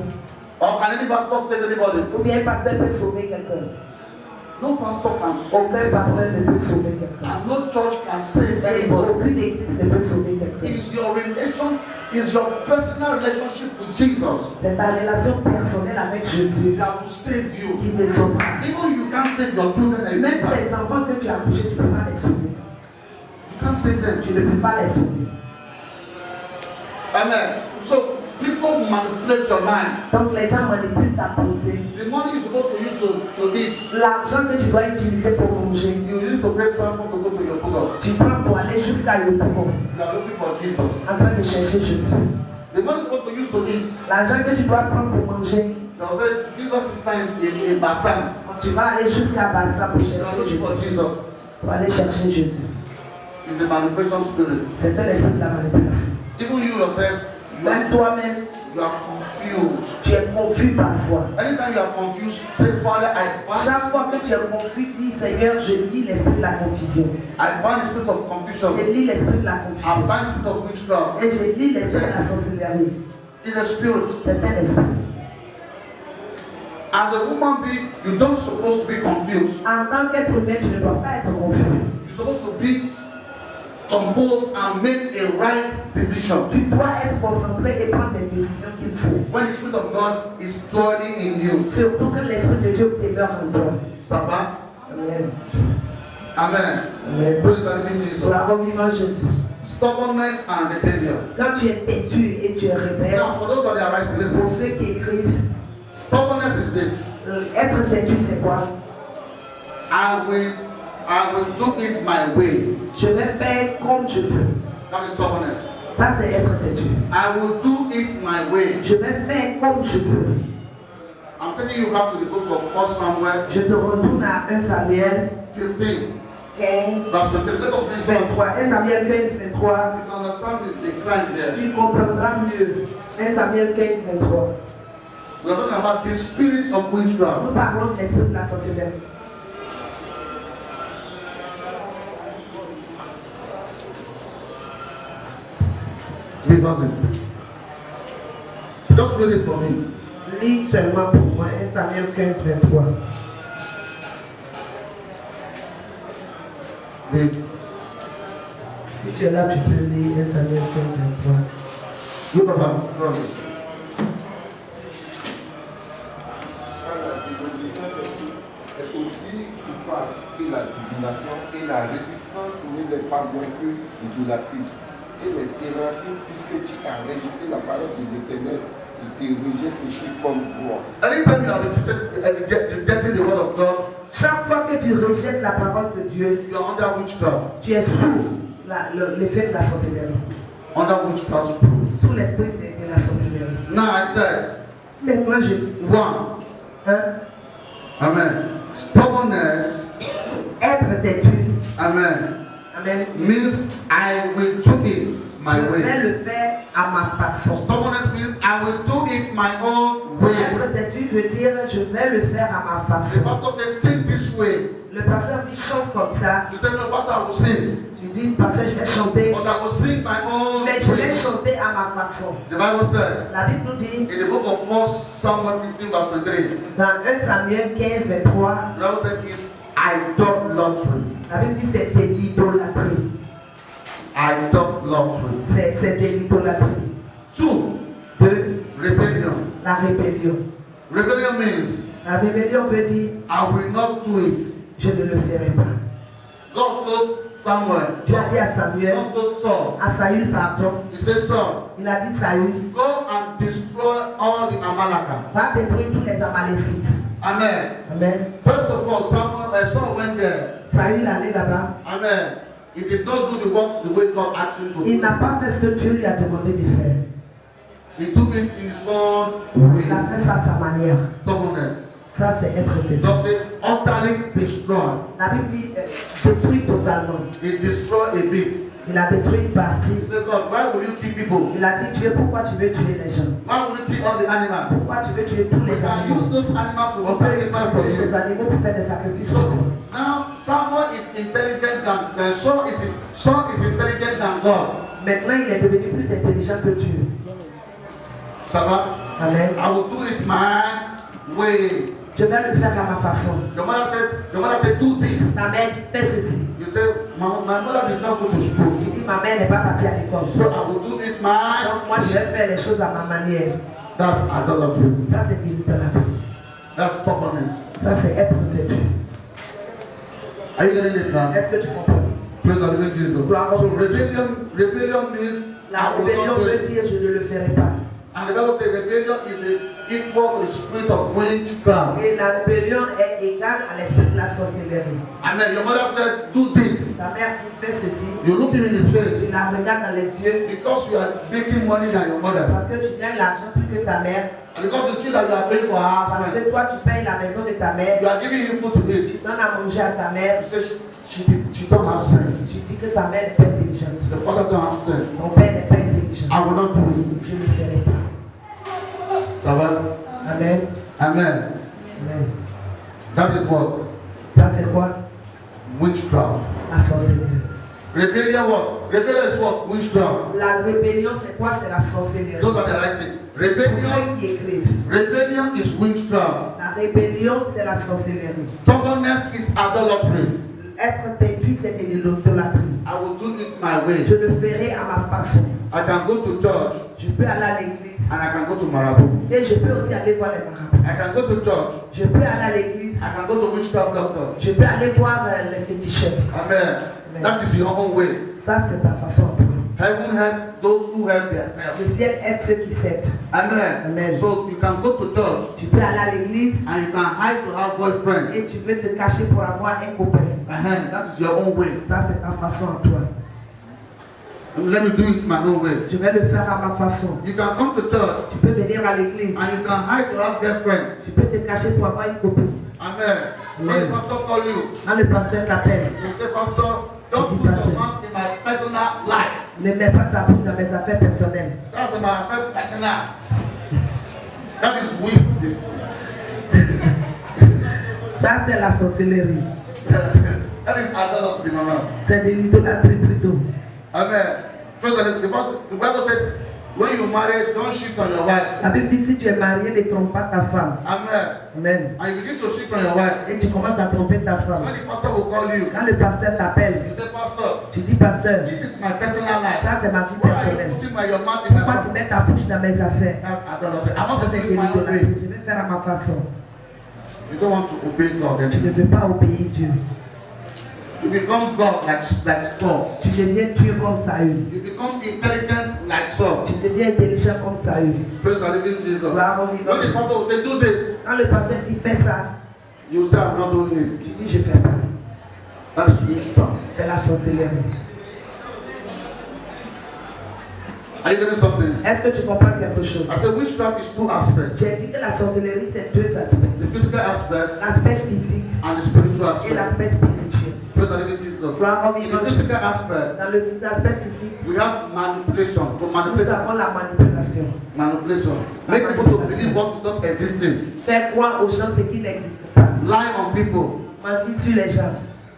Or can any pastor save anybody? Ou bien un pasteur peut sauver quelqu'un? No pastor can save. Aucun pasteur ne peut sauver quelqu'un. And no church can save Et anybody. aucune église ne peut sauver quelqu'un. It's your relation, is your personal relationship with Jesus C'est ta relation personnelle avec Jésus that will save you. qui te sauvera. Even you can't save your children and Même you tes enfants que tu as couchés, tu ne peux pas les sauver. can't save them. Tu ne peux pas les sauver. Amen. So people manipulate your mind. Donc les gens manipulent ta pensée. The money you're supposed to use to eat, L'argent que tu dois utiliser pour manger, you use to pay transport to go to your program. tu prends pour aller jusqu'à Yopougon You are looking for Jesus. en train de chercher Jésus. The money you're supposed to use to eat, L'argent que tu dois prendre pour manger, they'll say Jesus is time in Bassam. tu vas aller jusqu'à Bassa pour You are chercher looking Jésus. for Jesus. Pour aller chercher Jésus. It's a manipulation spirit. C'est un esprit de la manipulation. Even you yourself, Même toi-même, you are confused. tu es confus parfois. Anytime you are confused, say, Father, I Chaque bind, fois que tu es confus, dis Seigneur, je lis l'esprit de la confusion. I bind the spirit of confusion. Je lis l'esprit de la I confusion. bind the spirit of witchcraft. Et je lis l'esprit de la sorcellerie. It's a spirit. C'est un esprit. As a human being, you don't supposed to be confused. En tant qu'être humain, tu ne dois pas être confus. You're supposed to be composed and make a right decision. Tu dois être concentré et prendre les décisions qu'il faut. When the Spirit of God is dwelling in you. Surtout quand l'Esprit de Dieu demeure en toi. Ça va? Amen. Amen. Amen. Praise the living Jesus. Bravo, vivant Jésus. Stubbornness and rebellion. Quand tu es têtu et tu es rebelle, Now, for those of you that are writing, pour listen. ceux qui écrivent, Stubbornness is this. être têtu, c'est quoi? I will do it my way. Je vais faire comme je veux. That is stubbornness. Ça, c'est être têtu. I will do it my way. Je vais faire comme je veux. I'm taking you back to the book of 1 Samuel Je te retourne à 1 Samuel 15, 15, verse 23. Let us read something. 23. 1 Samuel 15, 23. You can understand the crime there. Tu comprendras mieux. 1 Samuel 15, 23. We are talking about the spirit of witchcraft. Nous parlons de l'esprit de la sorcellerie. Just read it for me. Lis seulement pour moi 1 Samuel 15, 23. Read. Si tu es là, tu peux lire 1 Samuel 15, 23. Look at that. Go ahead. La désobéissance est aussi coupable que la divination et la résistance n'est pas moins que l'idolâtrie. Et les thérapies, puisque tu as rejeté la parole de l'Éternel, il te rejette aussi comme moi. Anytime you are rejecting the word of God, Chaque fois que tu rejettes la parole de Dieu, you are under witchcraft. tu es sous l'effet de la sorcellerie. Under witchcraft spirit. Sous l'esprit de la sorcellerie. Now I said, Maintenant, je dis, one, amen. Stubbornness, être têtu, amen, amen, means I will do it my je vais way. le faire à ma façon. Stubbornness means I will do it my own way. Être têtu veut dire je vais le faire à ma The façon. pastor says, say this way. Le pasteur dit chante comme ça. You say, no, pastor, I will sing. Tu dis, pasteur, je vais chanter. But I will sing my own Mais je vais way. chanter à ma façon. The Bible said, La Bible nous dit, in the book of 1 Samuel 15 verse 23, dans 1 Samuel 15, 23, the Bible said, it's idolatry. la Bible dit c'est de l'idolâtrie. Idolatry. C'est de l'idolâtrie. 2, 2. rebellion. La rébellion. Rebellion means, La rébellion veut dire, I will not do it. je ne le ferai pas. God told Samuel, Dieu a dit à Samuel, God told Saul, à Saül, pardon, he said, Saul, il a dit Saül, go and destroy all the Amalekite. va détruire tous les Amalécites. Amen. Amen. First of all, Saul went there. Saül allait là-bas. Amen. He did not do the work the way God asked him to Il do. n'a pas fait ce que Dieu lui a demandé de faire. He took it in his own Il a way. fait ça à sa manière. Stubbornness. Ça, c'est être têtu. Does it utterly destroy? La Bible dit détruit totalement. He destroyed a bit. Il a détruit une partie. He said, God, why will you kill people? Il a dit Dieu, pourquoi tu veux tuer les gens? Why will you kill all the animals? Pourquoi tu veux tuer tous We les can use animaux? those animals to On peut sacrifice for utiliser you. les animaux pour faire des sacrifices. So now someone is intelligent than Saul is intelligent than God. Maintenant, il est devenu plus intelligent que Dieu. Ça va? Amen. I will do it my way. Je vais le faire à ma façon. The mother said, do this. Ta mère dit fais ceci. You say, my mother did not go to school. Tu dis ma mère n'est pas partie à l'école. So I will do it my. Donc moi je vais faire les choses à ma manière. That's idolatry. Ça c'est de l'idolâtrie. That's stubbornness. Ça c'est être têtu. Are you getting it now? Est-ce que tu comprends? Praise the living Jesus. So rebellion means La I will rébellion not do veut it. dire je ne le ferai pas. And the Bible says rebellion is equal to the spirit of witchcraft. Et la rébellion est égale à l'esprit de la sorcellerie. Amen. Your mother said, do this. Ta mère dit fais ceci. You look him in his face. Tu la regardes dans les yeux Because you are making money than your mother. parce que tu gagnes l'argent plus que ta mère. And because you see that you are paying for her Parce house, que toi tu payes la maison de ta mère. you are giving him food to eat. Tu donnes à manger à ta mère. You say she don't have sense. Tu dis que ta mère n'est pas intelligente. The father don't have sense. Ton père n'est pas intelligent. I will not do it. Je ne le ferai pas. Ça va? Amen. Amen. Amen. That is what? Ça c'est quoi? Witchcraft. La sorcellerie. Rebellion what? Rebellion is what? Witchcraft. La rébellion c'est quoi? C'est la sorcellerie. Those are the right things. Pour Rebellion. ceux qui écrivent. Rebellion is witchcraft. La rébellion c'est la sorcellerie. Stubbornness is idolatry. Être têtu c'est de l'idolâtrie. I will do it my way. Je le ferai à ma façon. I can go to church Je peux aller à l'église. and I can go to Marabout. Et je peux aussi aller voir les marabouts. I can go to church. Je peux aller à l'église. I can go to witchcraft doctor. Je peux aller voir les féticheurs. Amen. That is your own way. Ça c'est ta façon. Heaven help those who help themselves. Le ciel aide ceux qui s'aident. Amen. Amen. So you can go to church Tu peux aller à l'église and you can hide to have boyfriend. et tu veux te cacher pour avoir un copain. That is your own way. Ça c'est ta façon à toi. Let me do it my own way. Je vais le faire à ma façon. You can come to church Tu peux venir à l'église. and you can hide to have girlfriend. Tu peux te cacher pour avoir une copine. Amen. When the pastor call you, Quand le pasteur t'appelle, you say, Pastor, don't put your mouth in my personal life. ne mets pas ta bouche dans mes affaires personnelles. That's my affair personal. That is weak. Ça c'est la sorcellerie. That is idolatry, mama. C'est de l'idolâtrie plutôt. Amen. First, the Bible said, when you marry, don't cheat on your wife. La Bible dit si tu es marié, ne trompe pas ta femme. Amen. Amen. And you begin to cheat on your wife. Et tu commences à tromper ta femme. When the pastor will call you, Quand le pasteur t'appelle, he said, Pastor, tu dis pasteur, this is my personal life. ça c'est ma vie Why are you personnelle. putting your mouth in my Pourquoi tu mouth? mets ta bouche dans mes affaires? That's idolatry. I Ça want to c'est do de it my own way. l'idolâtrie. Je vais faire à ma façon. You don't want to obey God. Tu ne veux pas obéir Dieu. You become God like Saul. Tu deviens Dieu comme Saül. You become intelligent like Saul. Tu deviens intelligent comme Saül. Praise the living Jesus. Gloire au vivant. When the pastor will say, do this, Quand le pasteur dit fais ça, you will say, I'm not doing it. tu dis je fais pas. That is witchcraft. C'est la sorcellerie. Are you getting something? Est-ce que tu comprends quelque chose? I said witchcraft is two aspects. J'ai dit que la sorcellerie c'est deux aspects. The physical aspect L'aspect physique and the spiritual et aspect. l'aspect spirituel. Praise the living Jesus. Gloire au In vivant. the physical aspect, Dans l'aspect physique, we have manipulation. To nous manipulate. avons la manipulation. Manipulation. Make people to believe what is not existing. Faire croire aux gens ce qui n'existe pas. Lie on people. Mentir sur les gens.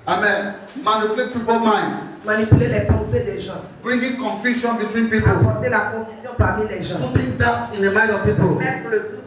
Amen. Manipulate people's mind. Manipuler les pensées des gens. Bringing confusion between people. Apporter la confusion parmi les gens. Putting doubt in the mind of people. Mettre le doute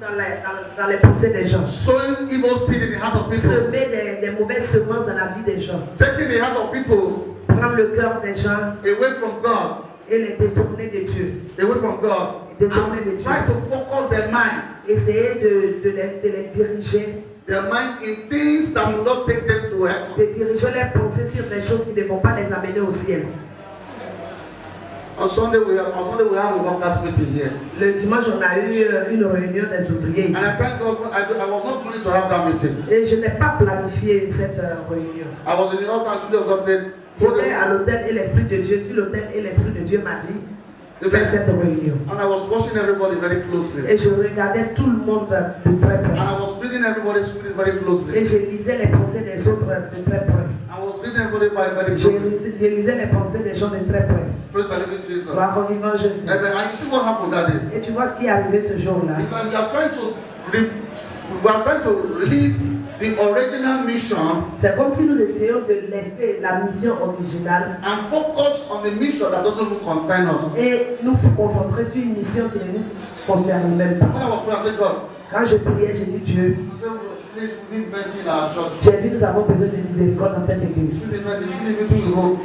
dans les pensées des gens. Sowing evil seed in the heart of people. Semer des mauvaises semences dans la vie des gens. Taking the heart of people Prendre le cœur des gens away from God. et les détourner de Dieu. Away from God. Détourner de And Dieu. try to focus their mind. Essayer de les diriger. Their mind in things that will not take them to heaven. De diriger leurs pensées sur des choses qui ne vont pas les amener au ciel. On Sunday we have a workers meeting here. Le dimanche, on a eu une réunion des ouvriers. And I thank God I was not planning to have that meeting. Et je n'ai pas planifié cette réunion. I was in the altar and of God said, J'étais à l'hôtel et l'Esprit de Dieu, sur l'hôtel et l'Esprit de Dieu m'a dit, fais cette réunion. and I was watching everybody very closely. Et je regardais tout le monde de très And près. I was reading everybody's spirit very Et closely. je lisais les pensées des autres de très près. I was reading everybody very Je closely. lisais les pensées des gens de très près. Praise the living Jesus. Gloire au vivant Jésus. Amen. And you see what happened that day? Et tu vois ce qui est arrivé ce jour-là. It's like we are trying to leave the original mission C'est comme si nous essayons de laisser la mission originale and focus on the mission that doesn't even concern us. et nous concentrer sur une mission qui ne nous concerne même pas. When I was praying, I said, God, Quand je priais, j'ai dit Dieu, please leave mercy in our church. j'ai dit nous avons besoin de miséricorde dans cette église. See the meeting we hold.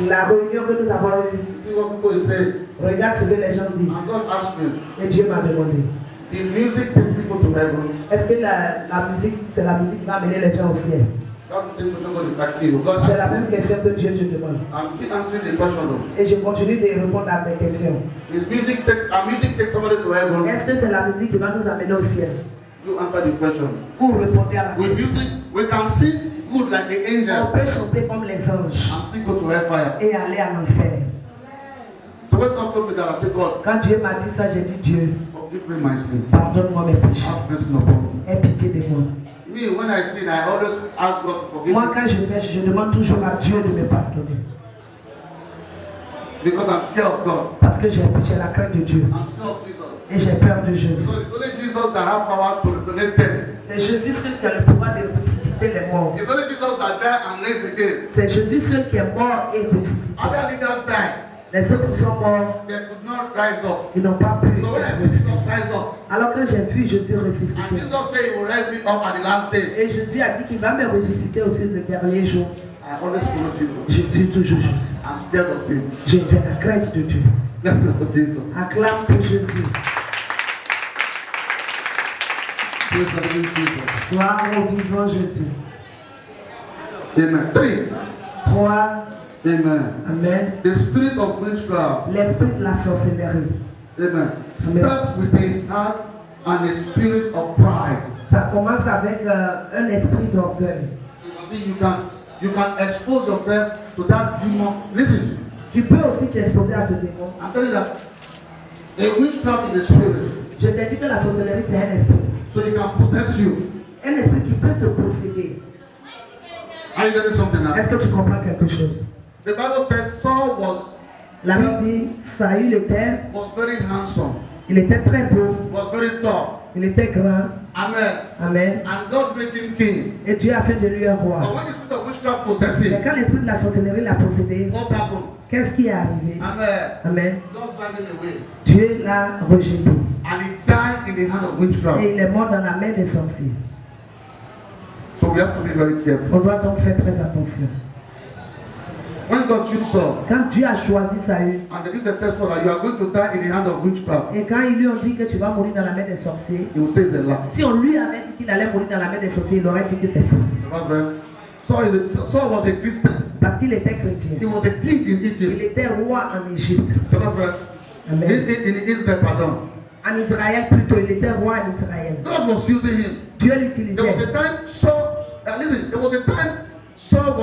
La réunion que nous avons eue, See what people say. regarde ce que les gens disent. And God asked me, Et Dieu m'a demandé, did music take people to heaven? est-ce que la musique, c'est la musique qui va amener les gens au ciel? That's the same question God is asking you. God C'est la asked même me. question que Dieu te demande. I'm still answering the question though. Et je continue de répondre à mes questions. Is music take somebody to heaven? Est-ce que c'est la musique qui va nous amener au ciel? You answer the question. Vous répondez à la With question. music, we can sing good like the On angel peut chanter comme les anges and still go to hellfire. et aller à l'enfer. So when God told me that, I said, God, Quand Dieu m'a dit ça, j'ai dit Dieu, forgive me my sin. pardonne-moi mes péchés. Have mercy upon me. Aie pitié de moi. Me, when I sin, I always ask God to forgive Moi, me quand je pêche, je demande toujours à Dieu de me pardonner. because I'm scared of God. Parce que j'ai la crainte de Dieu. I'm scared of Jesus. Et j'ai peur de Jésus. Because it's only Jesus that have power to resurrect death. C'est Jésus seul qui a le pouvoir de ressusciter les morts. It's only Jesus that died and raised again. C'est Jésus seul qui est mort et ressuscité. Other leaders died. Les autres sont morts, They could not rise up. ils n'ont pas pu. So when I see Jesus rise up, Alors que j'ai vu Jésus and ressuscité. Jesus said he will raise me up at the last day, Et Jésus a dit qu'il va me ressusciter aussi le dernier jour. I always follow Jesus. Je suis toujours Jésus. I'm scared of him. J'ai la crainte de Dieu. Let's look at Jesus. Acclame pour Jésus. Praise the living Jesus. Gloire au vivant Jésus. Amen. 3. 3. Amen. Amen. The spirit of witchcraft. L'esprit de la sorcellerie. Amen. Starts with a heart and a spirit of pride. Ça commence avec un esprit d'orgueil. So you can expose yourself to that demon. Listen, Tu peux aussi t'exposer à ce démon. I'm telling you that a witchcraft is a spirit. Je t'ai dit que la sorcellerie c'est un esprit. So it can possess you. Un esprit qui peut te posséder. Are you getting something now? Est-ce que tu comprends quelque chose? The Bible says Saul La Bible dit, Saül était, was very handsome, il était très beau, was very tall. il était grand. Amen. Amen. And God made him king. Et Dieu a fait de lui un But roi. when the spirit of witchcraft possessed Mais him, quand l'esprit de la sorcellerie l'a possédé, what happened? qu'est-ce qui est arrivé? Amen. Amen. God drive him away. Dieu l'a rejeté. And he died in the hand of witchcraft. Et il est mort dans la main des sorciers. So we have to be very careful. On doit donc faire très attention. When God chose Saul, Quand Dieu a choisi Saül, and if they tell Saul that you are going to die in the hand of witchcraft, et quand ils lui ont dit que tu vas mourir dans la main des sorciers, he will say it's a lie. si on lui avait dit qu'il allait mourir dans la main des sorciers, il aurait dit que c'est faux. It's not vrai. Saul was a Christian. Parce qu'il était chrétien. He was a king in Il Egypt. était roi en Égypte. C'est not vrai. Amen. In Israel, pardon. En Israël plutôt, il était roi en Israël. God was using him. Dieu There was l'utilisait. a time there was a time Saul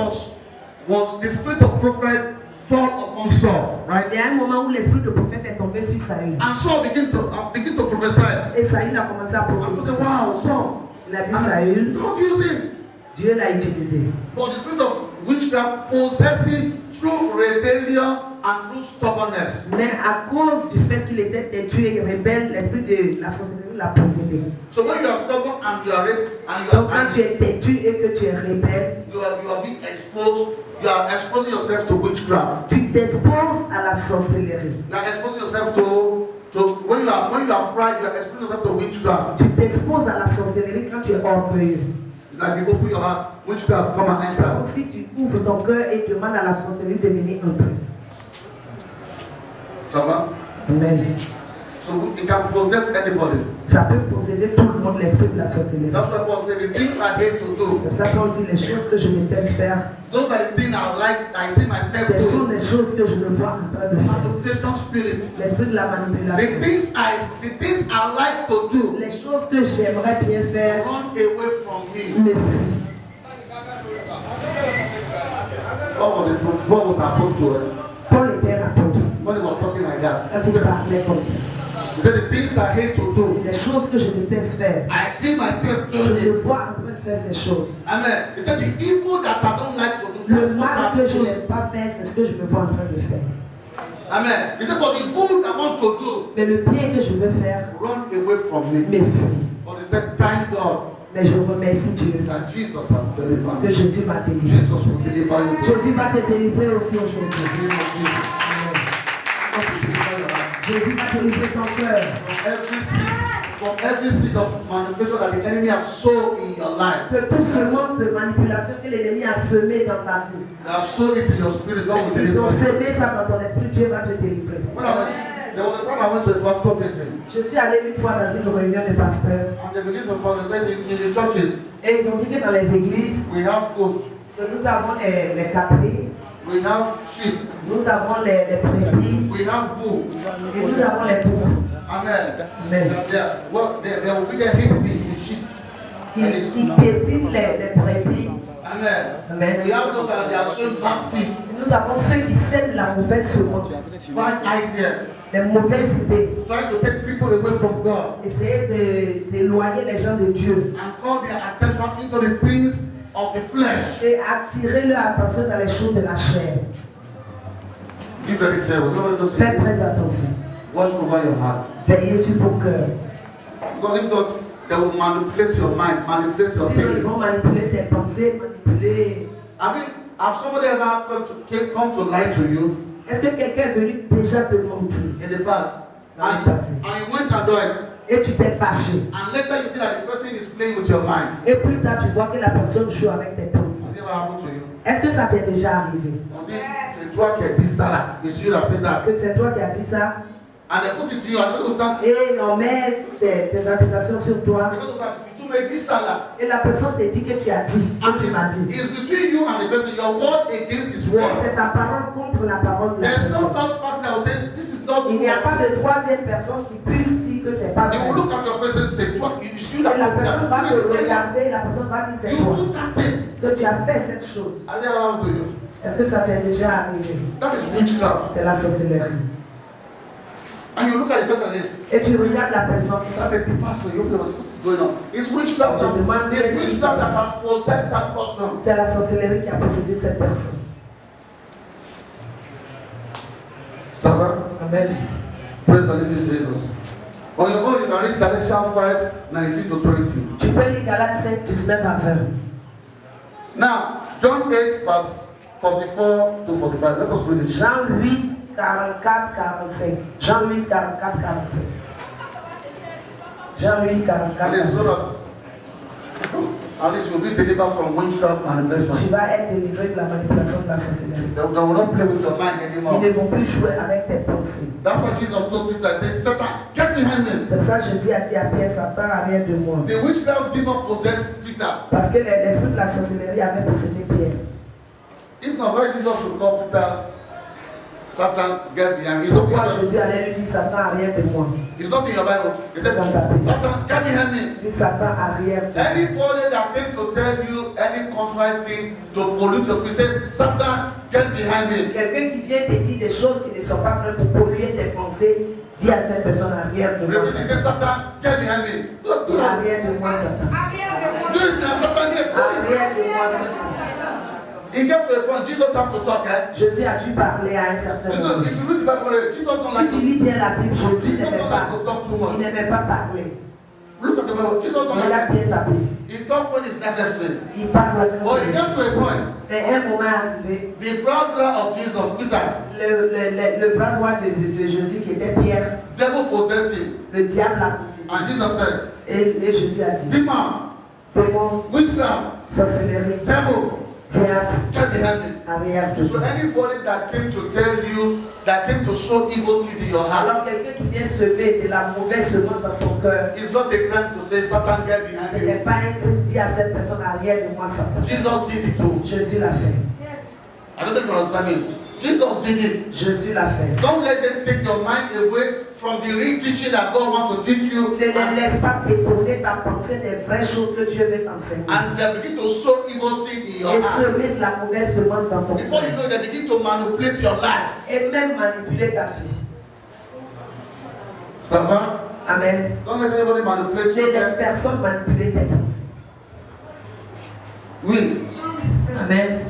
was the spirit of prophet fall upon Saul, right? Il y a un moment où l'esprit de prophète est tombé sur Saül. And Saul began to prophesy. Et Saül a commencé à And people say, prophétiser. wow, Saul. Il a dit And Saül, God used him. Dieu l'a utilisé. But the spirit of witchcraft possessed him through rebellion and through stubbornness. Mais à cause du fait qu'il était têtu et rebelle, l'esprit de la sorcellerie l'a possédé. So when you are stubborn and you are Donc quand tu es têtu et que tu es rebelle, you are being exposed. You are exposing yourself to witchcraft. Tu t'exposes à la sorcellerie. You are exposing yourself to when you are pride, you are exposing yourself to witchcraft. Tu t'exposes à la sorcellerie quand tu es orgueilleux. It's like you open your heart, witchcraft come and enter. Donc si tu ouvres ton cœur et demandes à la sorcellerie de venir un peu. Ça va? Amen. So it can possess anybody. Ça peut posséder tout le monde, l'esprit de la sorcellerie. That's why Paul said the things I hate to do. C'est pour ça qu'on dit les choses que je déteste faire. Those are the things I see myself Ce sont doing. les choses que je me vois en train de faire. Manipulation spirit. L'esprit de la manipulation. The things I like to do Les choses que j'aimerais bien faire run away from me. me fuient. Paul was an apostle Paul était un apôtre. when he was talking like that. Quand il parlait comme ça. He said the things I hate to do. Les choses que je déteste faire. I see myself Je doing me it. vois en train de faire ces choses. Amen. He said the evil that I don't like to do. Le That's what mal I'm que je doing. n'aime pas faire, c'est ce que je me vois en train de faire. Amen. He said, but the good I want to do, Mais le bien que je veux faire run away from me. me fuit. But he said, thank God Mais je remercie Dieu that Jesus has delivered que me. Jésus m'a délivré. Jesus will deliver you. Jésus va te délivrer aussi aujourd'hui. Jésus va délivrer ton cœur. From every seed of manipulation that the enemy has sown in your life. Que toute semence de manipulation que l'ennemi a semé dans ta vie. They have sown it in your spirit. God will Ils deliver ont you. semé ça dans ton esprit, Dieu va te délivrer. There was a time I went to a pastor meeting, Je suis allée une fois dans une réunion de pasteurs and they began to understand in the churches et ils ont dit que dans les églises, we have goats, que nous avons les capris, we have sheep, nous avons les brebis we have bull. et nous avons les boucs. Amen. Amen. They will be there hitting the sheep. And it's Ils piétinent les brebis. Amen. Amen. We have those that they are sown bad seed, Nous avons ceux qui sèment la mauvaise semence, bad idea, les mauvaises idées, trying to take people away from God essayer d'éloigner les gens de Dieu and call their attention into the things of the flesh. et attirer leur attention dans les choses de la chair. Be very careful. Don't just Faites très attention. watch over your heart. Veillez sur vos cœurs. Because if not, they will manipulate your mind, manipulate your Sinon, ils thinking. vont manipuler tes pensées, manipuler. Have somebody ever come to lie to you Est-ce que quelqu'un est venu déjà te mentir in the past? dans le passé? And you went and done it. Et tu t'es fâché. And later you see that the person is playing with your mind. Et plus tard, tu vois que la personne joue avec tes pensées. Has it ever happened to you? Est-ce que ça t'est déjà arrivé? On dit, c'est toi qui as dit ça là. It's you that said that. Que c'est toi qui as dit ça? And they put it to you and you stand. Et on met des accusations sur toi. Because of that, tu m'as dit ça là. Et la personne te dit que tu as dit. And Que tu m'as dit. it's between you and the person. Your word against his word. C'est ta parole contre la parole de la There's no personne. third person that will say, this is not Il true. n'y a pas de troisième personne qui puisse dire que c'est pas They will vrai. look at your face and say, toi, you see Et that. la personne va that- te that- regarder, la personne va dire c'est You toi. do that thing. Que tu as fait cette chose. Has it ever happened to you? Est-ce que ça t'est déjà arrivé? That is witchcraft. C'est la sorcellerie. And you look at the person and this. Et tu regardes la personne. Started the pastor, you know what is going on. It's witchcraft. It's witchcraft that has possessed that person. C'est la sorcellerie qui a possédé cette personne. Ça va? Amen. Praise the living Jesus. On your own, you can read Galatians 5, 19 to 20. Tu peux lire Galates 5, 19 à 20. Now, John 8, verse 44 to 45. Let us read it. Jean 8, 44, 45. Jean 8, 44, 45. Jean 8, 44, At least so 45. that at least you'll be delivered from witchcraft Tu manipulation. vas être délivré de la manipulation de la sorcellerie. They will not play with your mind Ils anymore. ne vont plus jouer avec tes pensées. That's what Jesus told Peter. He said, Satan, get behind me. C'est pour ça que Jésus a dit à Pierre, Satan arrière de moi. The witchcraft demon possessed Peter. Parce que l'esprit de la sorcellerie avait possédé Pierre. If not, why Jesus would call Peter, Satan, get behind me. It's not in Pourquoi your Bible. Jésus allait lui dire Satan arrière de moi? It's not in your Bible. It says, Satan, get behind me. Il dit Satan arrière de moi. Anybody that came to tell you any contrary thing to pollute your spirit, say, Satan, get behind me. Quelqu'un qui vient te dire des choses qui ne sont pas vraies pour polluer tes pensées, dis à cette personne arrière de moi. Repeat it, say, Satan, get behind me. Dis arrière de moi, Satan. Arrière de moi. Do it now, Satan, get Arrière de moi, Satan. It get to a point, Jesus have to talk, eh? Jésus a dû parler à un certain moment. If you read the Bible, Jesus don't Si like tu to, lis bien la Bible, Jésus Jesus n'aimait don't pas. like to talk too Il much. n'aimait pas parler. Look at the Bible. Jesus don't Il a like bien tapé. He talks when it's necessary. Il parle But it à comes to a point. Mais un moment arrivé, The brother of Jesus, Peter, le bras droit de Jésus qui était Pierre, devil possessed him. le diable l'a poussé. And Jesus said, Et Jésus a dit, Demon, démon, witchcraft, sorcellerie, devil, diable, get behind me. arrière de So Jésus. anybody that came to tell you, that came to sow evil seed in your heart, Alors quelqu'un qui vient semer de la mauvaise semence dans ton cœur, it's not a crime to say Satan get ce behind n'est you. pas un crime dit à cette personne arrière de moi Satan. Jesus did it too. Jésus l'a fait. I don't know if you understand me. Jesus did it. Jésus l'a fait. Don't let them take your mind away from the real teaching that God wants to teach you. Ne les laisse pas détourner ta pensée des vraies choses que Dieu veut t'enseigner. And they begin to sow evil seed in your Et heart. semer de la mauvaise semence dans ton Before you cœur. know, they begin to manipulate your life. Et même manipuler ta vie. Ça va? Amen. Don't let anybody manipulate Ne you. laisse personne manipuler tes pensées. Oui. Amen.